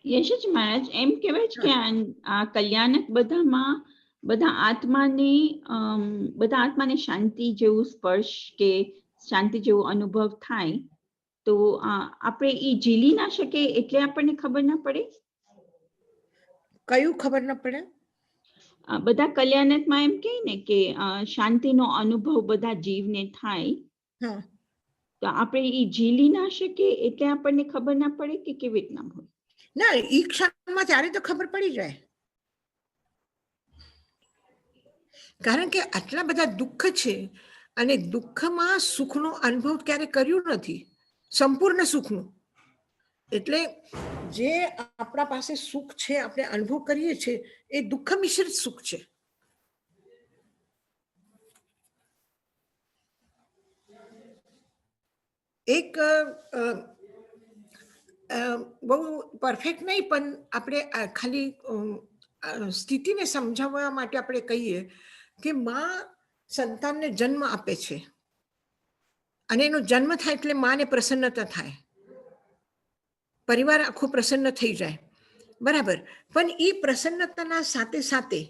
યશજ મહારાજ, એમ કહેવાય છે કે આ કલ્યાણક બધા આત્માને શાંતિ જેવું સ્પર્શ કે શાંતિ જેવો અનુભવ થાય તો આપણે એ ઝીલી ના શકે એટલે આપણને ખબર ના પડે?
કયું ખબર ના પડે?
બધા કલ્યાણકમાં એમ કહે ને કે શાંતિનો અનુભવ બધા જીવને થાય, તો આપણે એ ઝીલી ના શકે એટલે આપણને ખબર ના પડે કે કેવી રીતના હોય?
ના, એ ક્ષણમાં ત્યારે તો ખબર પડી જાય, કારણ કે આટલા બધા દુઃખ છે અને દુઃખમાં સુખનો અનુભવ ક્યારે કર્યું નથી, સંપૂર્ણ સુખનું. એટલે જે આપણા પાસે સુખ છે, આપણે અનુભવ કરીએ છીએ, એ દુઃખ મિશ્રિત સુખ છે. એક બહુ પરફેક્ટ નહીં, પણ આપણે ખાલી સ્થિતિને સમજાવવા માટે આપણે કહીએ કે માં સંતાનને જન્મ આપે છે અને એનો જન્મ થાય એટલે માને પ્રસન્નતા થાય, પરિવાર આખો પ્રસન્ન થઈ જાય, બરાબર. પણ એ પ્રસન્નતાના સાથે સાથે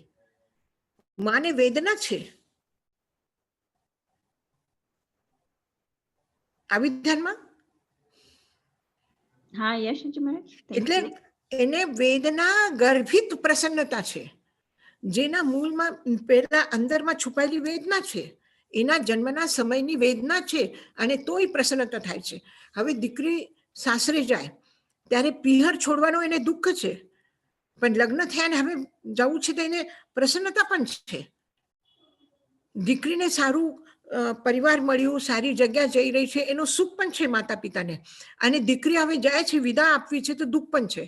માને વેદના છે. આવી ધ્યાનમાં?
હા યશજી મહારાજ.
એટલે એને વેદના ગર્ભિત પ્રસન્નતા છે, જેના મૂળમાં પહેલા અંદરમાં છુપાયેલી વેદના છે, એના જન્મના સમયની વેદના છે, અને તોય પ્રસન્નતા થાય છે. હવે દીકરી સાસરે જાય ત્યારે પિહર છોડવાનો એને દુઃખ છે, પણ લગ્ન થયા ને હવે જવું છે તો એને પ્રસન્નતા પણ છે. દીકરીને સારું પરિવાર મળ્યું, સારી જગ્યા જઈ રહી છે, એનો સુખ પણ છે માતા પિતાને, અને દીકરી હવે જાય છે, વિદા આપવી છે તો દુઃખ પણ છે.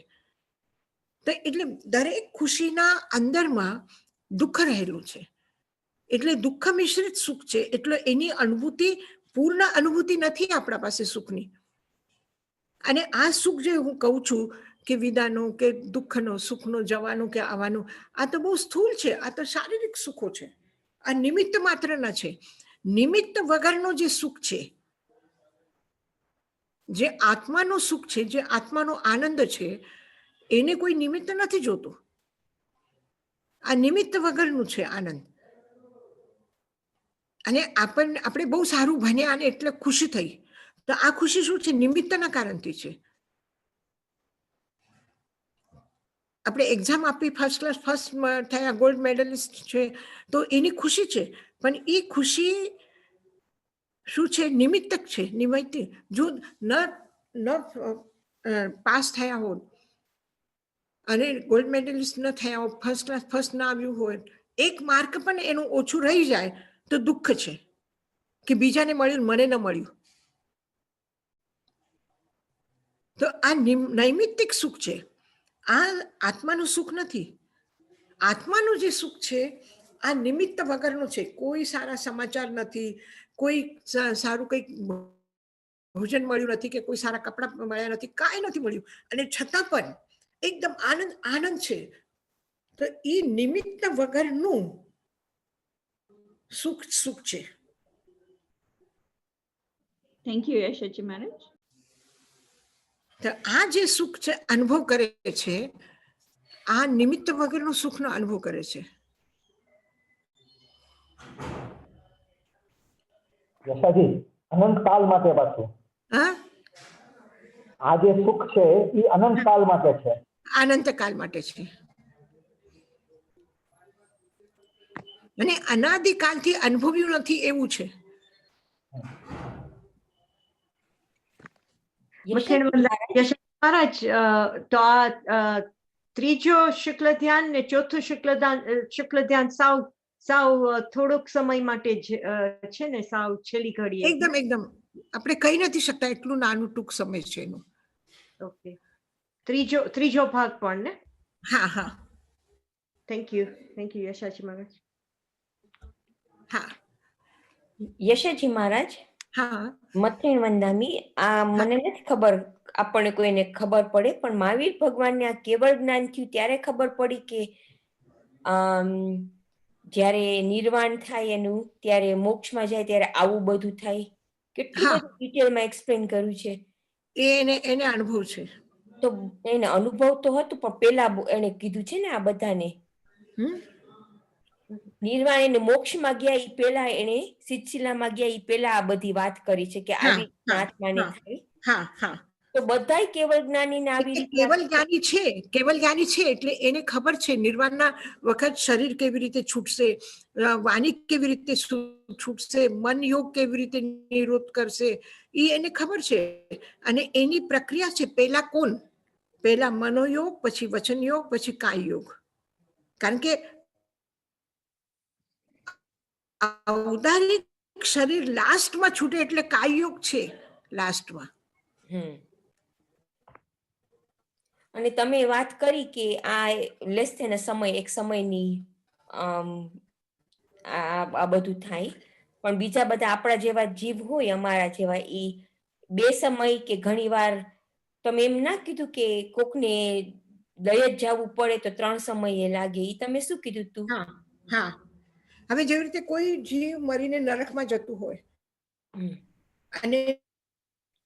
તો એટલે દરેક ખુશીના અંદરમાં દુઃખ રહેલું છે, એટલે દુઃખ મિશ્રિત સુખ છે. એટલે એની અનુભૂતિ પૂર્ણ અનુભૂતિ નથી આપણા પાસે સુખની. અને આ સુખ જે હું કહું છું કે વિદાનો કે દુઃખનો, સુખનો, જવાનું કે આવવાનું, આ તો બહુ સ્થૂળ છે, આ તો શારીરિક સુખો છે, આ નિમિત્ત માત્રના છે. નિમિત્ત વગરનો જે સુખ છે, જે આત્માનો સુખ છે, જે આત્માનો આનંદ છે, એને કોઈ નિમિત્ત નથી જોતું. આ નિમિત્ત વગરનું છે આનંદ. અને આપણે બહુ સારું ભણ્યા અને એટલે ખુશી થઈ, તો આ ખુશી શું છે? નિમિત્તના કારણથી છે. આપણે એક્ઝામ આપી, ફર્સ્ટ ક્લાસ ફર્સ્ટ થયા, ગોલ્ડ મેડલિસ્ટ છે, તો એની ખુશી છે. પણ એ ખુશી શું છે? નિમિત્તક છે. નિમિત્ત જો ન પાસ થયા હોત અને ગોલ્ડ મેડલિસ્ટ ન થયા હોય, ફર્સ્ટ ક્લાસ ફર્સ્ટ ના આવ્યું હોય, એક માર્ક પણ એનું ઓછું રહી જાય તો દુઃખ છે કે બીજાને મળ્યું, મને ન મળ્યું. તો આ નૈમિત્તિક સુખ છે, આ આત્માનું સુખ નથી. આત્માનું જે સુખ છે આ નિમિત્ત વગરનું છે. કોઈ સારા સમાચાર નથી, કોઈ સારું કંઈક ભોજન મળ્યું નથી, કે કોઈ સારા કપડા મળ્યા નથી, કાંઈ નથી મળ્યું, અને છતાં પણ એકદમ આનંદ આનંદ છે. તો એ નિમિત્ત વગરનું સુખ સુખ છે.
થેન્ક યુ યશજી મહારાજ.
તો આ જે સુખ છે અનુભવ કરે છે, આ નિમિત્ત વગરનો સુખનો અનુભવ કરે છે.
યશાજી, અનંત કાલ માટે પાછું
હા,
આ જે સુખ છે એ અનંત કાલ માટે છે.
અનંત કાલ માટે છે, અને અનાદિકાલથી અનુભવ્યું નથી એવું છે.
મહારાજ, તો આ ત્રીજો શુક્લ ધ્યાન ને ચોથું શુક્લ ધ્યાન સાવ થોડોક સમય માટે જ છે ને, સાવ છેલ્લી ઘડીએ.
એકદમ આપણે કહી નથી શકતા, એટલું નાનું ટૂંક સમય છે એનું.
ઓકે, ત્રીજો ભાગ પણ ને?
હા.
થેન્ક યુ યશાજી મહારાજ.
હા
યશાજી મહારાજ.
હા,
મત્રીણ વંદામી, આ મને નથી ખબર, આપણને કોઈને ખબર પડે, પણ મહાવીર ભગવાનને આ કેવળ જ્ઞાન થયું ત્યારે ખબર પડી કે જ્યારે નિર્વાણ થાય એનું, ત્યારે મોક્ષમાં જાય ત્યારે આવું બધું થાય? કેટલું બધું ડિટેલમાં એક્સપ્લેન કર્યું છે.
એને અનુભવ છે.
તો એને અનુભવ તો હતો, પણ પેલા એને કીધું છે ને આ બધાને નિર્વાણ, એને મોક્ષમાં ગયા ઈ પેલા, એને સિદ્ધશિલામાં ગયા ઈ પેલા આ બધી વાત કરી છે કે આવી આત્માને થાય.
હા.
તો બધાય કેવળ જ્ઞાનીને આવી રીતે
કેવળ જ્ઞાની છે એટલે એને ખબર છે નિર્વાણના વખત શરીર કેવી રીતે છૂટશે, વાણી કેવી રીતે છૂટશે, મન યોગ કેવી રીતે નિરોધ કરશે, એ એને ખબર છે. અને એની પ્રક્રિયા છે. પહેલા મનોયોગ, પછી વચન યોગ, પછી કાય યોગ. કારણ કે ઔદારિક શરીર લાસ્ટમાં છૂટે એટલે કાય યોગ છે લાસ્ટમાં.
અને તમે વાત કરી કે આ લેસ થેન સમય એક સમયની આ બધું થાય, પણ બીજા બધા આપણા જેવા જીવ હોય અમારા જેવા, એ બે સમય કે ઘણી વાર તમે એમ ના કીધું કે કોકને દય જ જવું પડે તો 3 સમયે લાગે, એ તમે શું કીધું તું?
હા હા, હવે જેવી રીતે કોઈ જીવ મરીને નરકમાં જતું હોય અને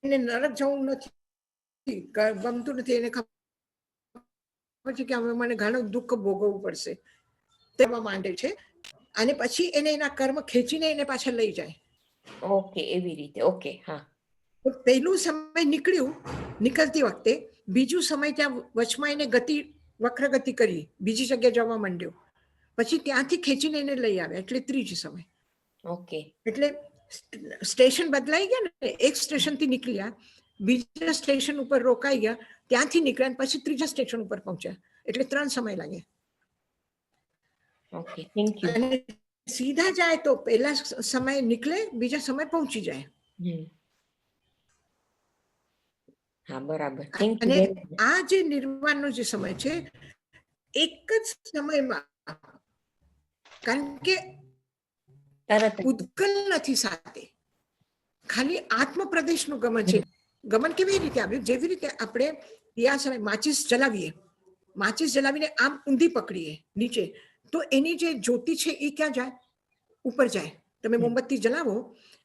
એને નરક જવું નથી ગમતું નથી, એને ખબર છે કે હવે મને ઘણું દુઃખ ભોગવવું પડશે, તેમાં માંડે છે અને પછી એને એના કર્મ ખેંચીને એને પાછા લઈ જાય.
ઓકે, એવી રીતે. ઓકે, હા.
પહેલું સમય નીકળ્યું, નીકળતી વખતે બીજું સમય ત્યાં વચમાં એને વક્ર ગતિ કરી, બીજી જગ્યાએ જવા માંડ્યો, પછી ત્યાંથી ખેંચીને એને લઈ આવ્યા, એટલે ત્રીજો સમય.
ઓકે,
એટલે સ્ટેશન બદલાઈ ગયા ને, એક સ્ટેશન થી નીકળ્યા, બીજા સ્ટેશન ઉપર રોકાઈ ગયા, ત્યાંથી નીકળ્યા પછી ત્રીજા સ્ટેશન ઉપર પહોંચ્યા, એટલે 3 સમય લાગ્યા.
Okay, thank you.
અને સીધા જાય તો પહેલા સમય નીકળે, બીજા સમય પહોંચી જાય.
હા, બરાબર. થેન્ક
અને
યુ.
આ જે નિર્વાણનો જે સમય છે, એક જ સમયમાં, કારણ કે ઉદ્ગલ નથી સાથે, ખાલી આત્મ પ્રદેશનું ગમન છે. ગમન કેવી રીતે આવ્યું? જેવી રીતે આપણે ત્યાં સમય માચિસ જલાવીએ, માચિસ જલાવીને આમ ઊંધી પકડીએ નીચે, તો એની જે જ્યોતિ છે એ ક્યાં જાય? ઉપર જાય. તમે મોમબત્તી જલાવો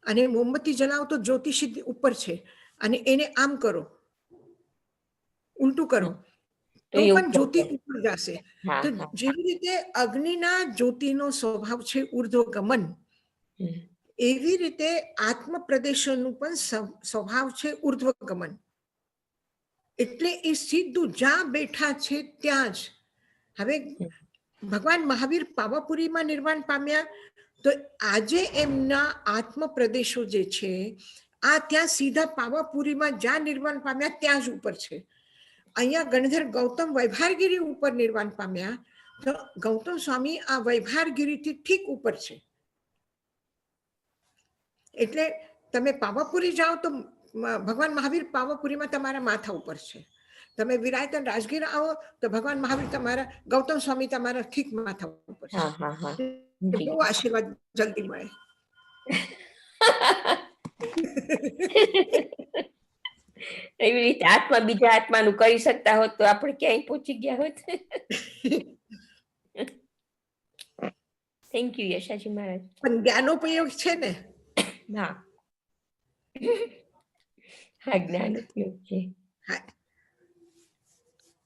અને મોમબત્તી જલાવો તો જ્યોતિ સીધી ઉપર છે, અને એને આમ કરો, ઉલટું કરો, તો પણ જ્યોતિ ઉપર જશે. તો જેવી રીતે અગ્નિના જ્યોતિનો સ્વભાવ છે ઉર્ધ્વગમન, એવી રીતે આત્મ પ્રદેશોનું પણ સ્વભાવ છે ઉર્ધ્વગમન. એટલે એ સીધું જ્યાં બેઠા છે ત્યાં જ. હવે ભગવાન મહાવીર પાવાપુરીમાં નિર્વાણ પામ્યા, તો આજે એમના આત્મ પ્રદેશો જે છે આ ત્યાં સીધા પાવાપુરીમાં જ્યાં નિર્વાણ પામ્યા ત્યાં જ ઉપર છે. અહીંયા ગણધર ગૌતમ વૈભારગીરી ઉપર નિર્વાણ પામ્યા, તો ગૌતમ સ્વામી આ વૈભારગીરીથી ઠીક ઉપર છે. એટલે તમે પાવાપુરી જાઓ તો ભગવાન મહાવીર પાવાપુરીમાં તમારા માથા ઉપર છે. તમે વિરાયતન રાજગીર આવો તો ભગવાન મહાવીર તમારા, ગૌતમ સ્વામી તમારા ઠીક માથા ઉપર છે. બહુ આશીર્વાદ જલ્દી મળે.
એવી રીતે આત્મા બીજા આત્માનું કરી શકતા હોત તો આપણે ક્યાંય પહોંચી ગયા હોત. થેન્ક યુ યશાજી મહારાજ.
પણ જ્ઞાનોપયોગ છે ને.
હા હા, જ્ઞાનોપયોગ છે.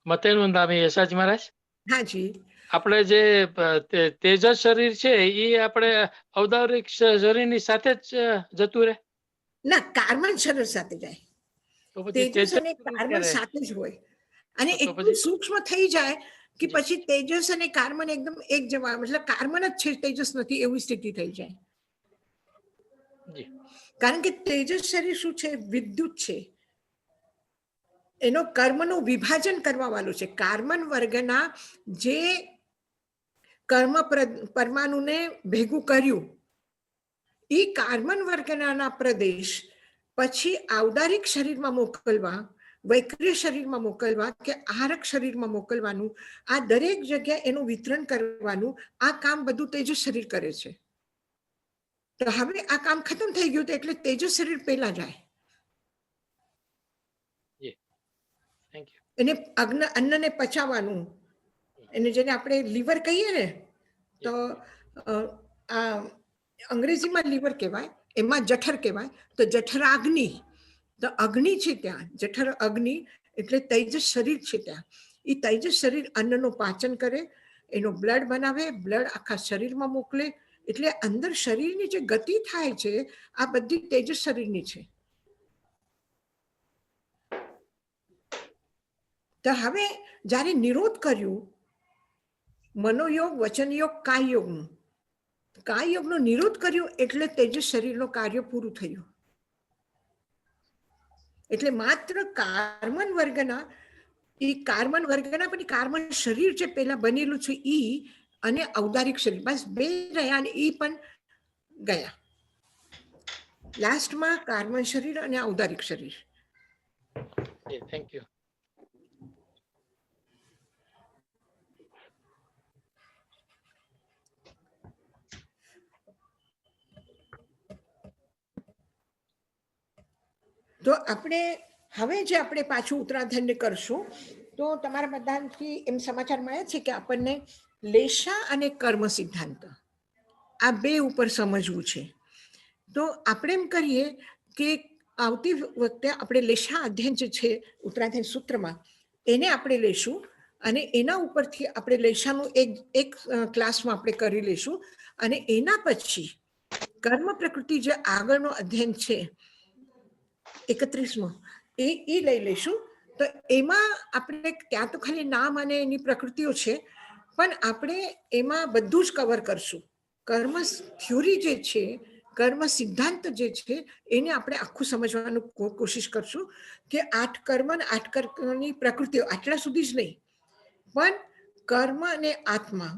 મતેન વંદામી યશાજી મહારાજ.
હાજી,
આપણે જે તેજસ શરીર છે એ આપણે ઔદારિક શરીરની સાથે જ જતું રહે?
ના, કાર્બન શરીર સાથે જાય. તેજસ અને કાર્બન સાથે જ હોય, અને એટલું સૂક્ષ્મ થઈ જાય કે પછી તેજસ અને કાર્બન એકદમ એક જવા, મતલબ કાર્બન જ છે, તેજસ નથી, એવી સ્થિતિ થઈ જાય. કારણ કે તેજસ શરીર શું છે? વિદ્યુત છે, એનો કર્મનું વિભાજન કરવા વાળું છે. કાર્બન વર્ગના જે કર્મ પરમાણુને ભેગું કર્યું, એ કાર્બન વર્ગના પ્રદેશ પછી ઔદારિક શરીરમાં મોકલવા, વૈક્રિય શરીરમાં મોકલવા કે આહારક શરીરમાં મોકલવાનું, આ દરેક જગ્યાએ એનું વિતરણ કરવાનું, આ કામ બધું તેજસ શરીર કરે છે. તો હવે આ કામ ખતમ થઈ ગયું, એટલે તેજસ શરીર પહેલા જાય. એને અન્નને પચાવવાનું, એને જેને આપણે લીવર કહીએ ને, તો આ અંગ્રેજીમાં લીવર કહેવાય, એમાં જઠર કહેવાય. તો જઠરાગ્નિ, તો અગ્નિ છે ત્યાં, જઠર અગ્નિ એટલે તેજસ શરીર છે ત્યાં. એ તેજસ શરીર અન્નનું પાચન કરે, એનો બ્લડ બનાવે, બ્લડ આખા શરીરમાં મોકલે, એટલે અંદર શરીરની જે ગતિ થાય છે આ બધી તેજસ શરીરની છે. તો હવે જ્યારે નિરોધ કર્યું, મનોયોગ, વચનયોગ, કાયયોગનું, કાયયોગનો નિરોધ કર્યો એટલે તેજસ શરીરનું કાર્ય પૂરું થયું. એટલે માત્ર કાર્બન વર્ગના, એ કાર્બન વર્ગના પણ કાર્બન શરીર જે પેલા બનેલું છે ઈ અને ઔદારિક શરીર, બસ બે રહ્યા, અને ઈ પણ ગયા. લાસ્ટમાં કાર્બન શરીર અને ઔદારિક શરીર.
Thank you.
તો આપણે હવે જે આપણે પાછું ઉત્તરાધ્યાયને કરશું તો તમારા બધાથી એમ સમાચાર મળે છે કે આપણને લેશા અને કર્મ સિદ્ધાંત આ બે ઉપર સમજવું છે. તો આપણે એમ કરીએ કે આવતી વખતે આપણે લેશા અધ્યયન જે છે ઉત્તરાધ્યાય સૂત્રમાં એને આપણે લેશું અને એના ઉપરથી આપણે લેશાનું એક ક્લાસમાં આપણે કરી લેશું અને એના પછી કર્મ પ્રકૃતિ જે આગળનો અધ્યયન છે 31મો એ લઈ લેશું. તો એમાં આપણે ત્યાં તો ખાલી નામ અને એની પ્રકૃતિઓ છે પણ આપણે એમાં બધું જ કવર કરશું. કર્મ થ્યોરી જે છે કર્મ સિદ્ધાંત જે છે એને આપણે આખું સમજવાનું કોશિશ કરશું કે 8 કર્મ અને 8 કર્મની પ્રકૃતિઓ આટલા સુધી જ નહીં પણ કર્મ અને આત્મા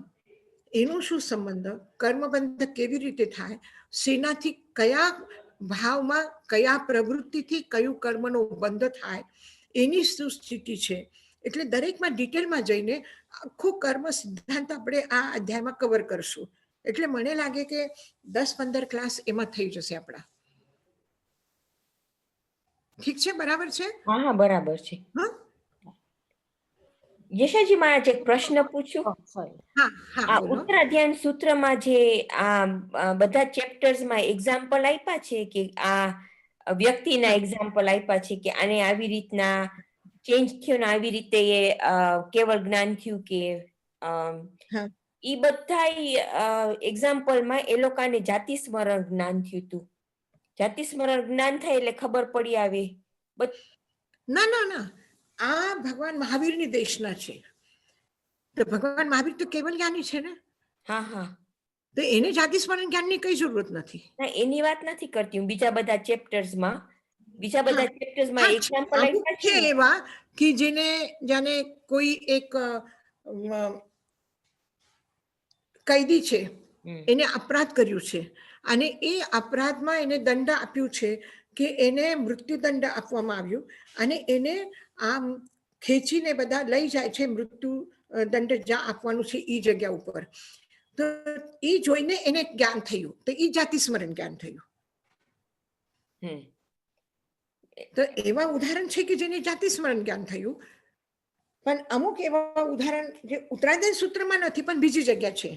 એનો શું સંબંધ, કર્મબંધ કેવી રીતે થાય, શેનાથી કયા ભાવમાં કયા પ્રવૃત્તિથી કયું કર્મનો બંધ થાય એની શું સ્થિતિ છે. એટલે દરેકમાં ડિટેલમાં જઈને આખું કર્મ સિદ્ધાંત આપણે આ અધ્યાયમાં કવર કરશું. એટલે મને લાગે કે 10-15 ક્લાસ એમાં થઈ જશે આપણા. ઠીક છે, બરાબર છે?
હા હા બરાબર છે.
હા
યશાજી મહારાજ એક પ્રશ્ન પૂછું? આ ઉત્તરાધ્યાન સૂત્રમાં જે આ બધા ચેપ્ટર્સમાં એક્ઝામ્પલ આપ્યા છે કે આ વ્યક્તિના એક્ઝામ્પલ આપ્યા છે કે આને આવી રીતના ચેન્જ થયો ને આવી રીતે કેવળ જ્ઞાન થયું કે ઈ બધા એક્ઝામ્પલમાં એ લોકોને જાતિ સ્મરણ જ્ઞાન થયું હતું. જાતિ સ્મરણ જ્ઞાન થાય એટલે ખબર પડી આવે?
ના ના ના, આ ભગવાન મહાવીરની દેશના છે. તો ભગવાન મહાવીર તો કેવલ જ્ઞાની છે ને.
હા હા,
તો એને જાતિ સ્મરણ જ્ઞાનની કઈ જરૂરત નથી.
ના એની વાત નથી કરતી હું. બીજા બધા ચેપ્ટર્સમાં એક્ઝામ્પલ
છે એવા કે જેને જાણે કોઈ એક કૈદી છે, એને અપરાધ કર્યું છે અને એ અપરાધમાં એને દંડ આપ્યું છે કે એને મૃત્યુદંડ આપવામાં આવ્યું અને એને આમ ખેંચીને બધા લઈ જાય છે મૃત્યુ દંડ જ્યાં આપવાનું છે એ જગ્યા ઉપર. તો એ જોઈને એને જ્ઞાન થયું, તો એ જાતિ સ્મરણ જ્ઞાન થયું. તો એવા ઉદાહરણ છે કે જેને જાતિ સ્મરણ જ્ઞાન થયું. પણ અમુક એવા ઉદાહરણ જે ઉત્તરાધ્યાય સૂત્રમાં નથી પણ બીજી જગ્યા છે.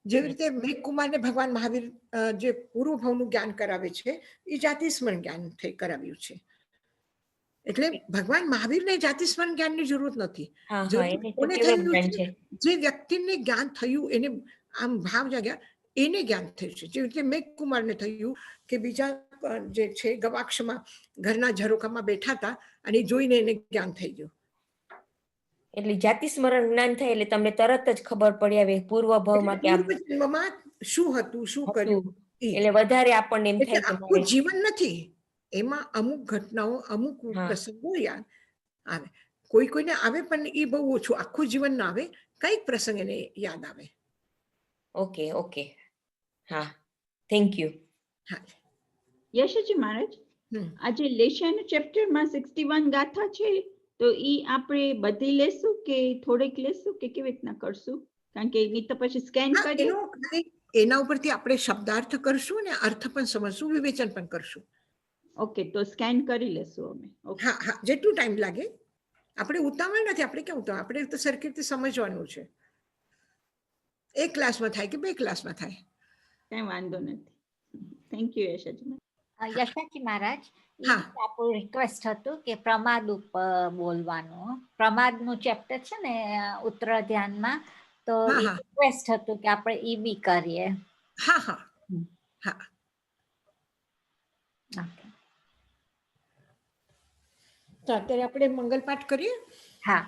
જેવી રીતે મેઘકુમારને ભગવાન મહાવીર જે પૂર્વ ભાવનું જ્ઞાન કરાવે છે એ જાતિ સ્મરણ જ્ઞાન કરાવ્યું છે. એટલે ભગવાન મહાવીરને જાતિ સ્મરણ જ્ઞાનની જરૂરત નથી. જે વ્યક્તિને જ્ઞાન થયું એને આમ ભાવ જાગ્યા એને જ્ઞાન થયું છે. જેવી રીતે મેઘકુમારને થયું કે બીજા જે છે ગવાક્ષમાં ઘરના ઝરોખામાં બેઠા હતા અને જોઈને એને જ્ઞાન થઈ ગયું.
એટલે જાતિ સ્મરણ જ્ઞાન થાય એટલે તમને તરત જ ખબર પડી આવે પૂર્વ ભાવમાં કે
જન્મમાં શું હતું, શું કર્યું.
એટલે વધારે આપણને એમ થાય કે
આખું જીવન નથી, એમાં અમુક ઘટનાઓ અમુક પ્રસંગો યાદ આવે. કોઈને આવે પણ એ બહુ ઓછું, આખું જીવન ના આવે, કઈક પ્રસંગ એને યાદ આવે.
ઓકે ઓકે, હા, થેન્ક યુ.
હા
યશજી મહારાજ, આજે લેશાના ચેપ્ટરમાં 61 ગાથા છે તો ઈ આપણે બધી લેશું કે થોડીક લેશું કે કેવી રીતના કરશું? કારણ કે એની તો પછી સ્કેન કરી
એના ઉપરથી આપણે શબ્દાર્થ કરશું અને અર્થ પણ સમજશું, વિવેચન પણ કરશું.
ઓકે, તો સ્કેન કરી લેશું અમે.
હા હા, જેટલું ટાઈમ લાગે. આપણે ઉતાવળ નથી, આપણે કેમ ઉતાવળ, આપણે તો સરખી રીતે સમજવાનું છે. એક ક્લાસમાં થાય કે 2 ક્લાસમાં થાય,
કઈ વાંધો નથી. Thank you યશાજી.
યશાજી મહારાજ, આપણું રિક્વેસ્ટ હતું કે પ્રમાદ ઉપર બોલવાનું. પ્રમાદનું ચેપ્ટર છે ને ઉત્તરાધ્યાનમાં, તો રિક્વેસ્ટ હતું કે આપણે ઈ બી કરીએ.
હા હા હા. તો અત્યારે આપણે મંગલ પાઠ કરીએ.
હા.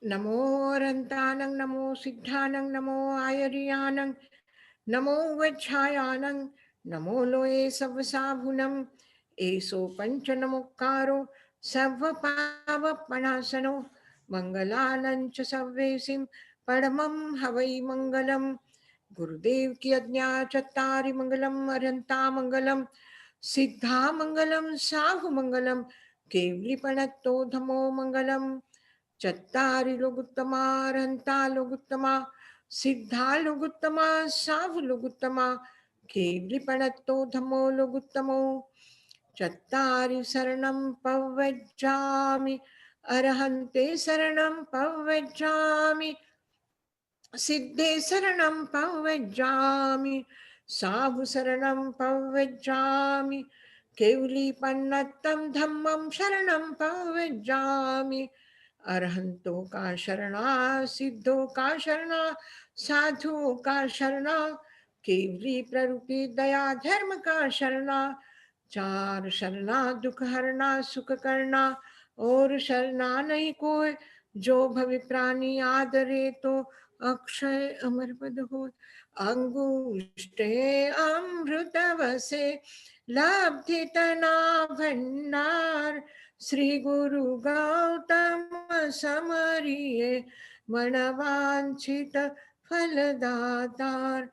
નમો અરંતાનંગ, નમો સિદ્ધાનંગ, નમો આયર્યાનંગ, નમો વચ્છાયાનંગ, નમો લોએ સવસાભુનમ, એસો પંચ નમોકારો સર્વ પાવપણાસનો, મંગલાનંચ સવ્વેસિમ પરમમ હવૈ મંગલમ. ગુરુદેવ કી આજ્ઞા ચત્તારી મંગલમ, અરંતા મંગલમ, સિદ્ધા મંગલમ, સાહુ મંગલમ, કેવલી પણત્તો ધમો મંગલમ. चत्तारि लोगुत्तमा अरहन्ता लोगुत्तमा सिद्धा लोगुत्तमा साव लोगुत्तमा केवलिपणत्तो धम्मो लोगुत्तमो चत्तारि शरणं पव्वज्जामि अरहन्ते शरणं पव्वज्जामि सिद्धे शरणं पव्वज्जामि साधु शरणं पव्वज्जामि केवलीपन्नत्तं धम्मं शरणं पव्वज्जामि अरहंतो का शरणा सिद्धो का शरणा साधु का शरणा केवली प्ररूपी दया धर्म का शरणा चार शरणा दुख हरना सुख करना और शरणा नहीं कोई जो भवि प्राणी आदरे तो अक्षय अमर पद हो अंगुष्ठे अमृत वसे लब्धि तना भंडार श्री गुरु गौतम समरिये मनवांछित फलदातार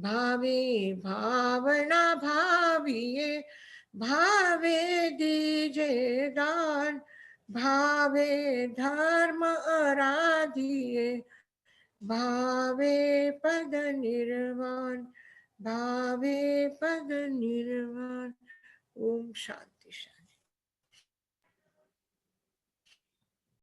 भावे भावना भाविये भावे दीजे दान भावे धर्म आराधिये भावे पद निर्वाण भावे पद निर्वाण। ओम शांति।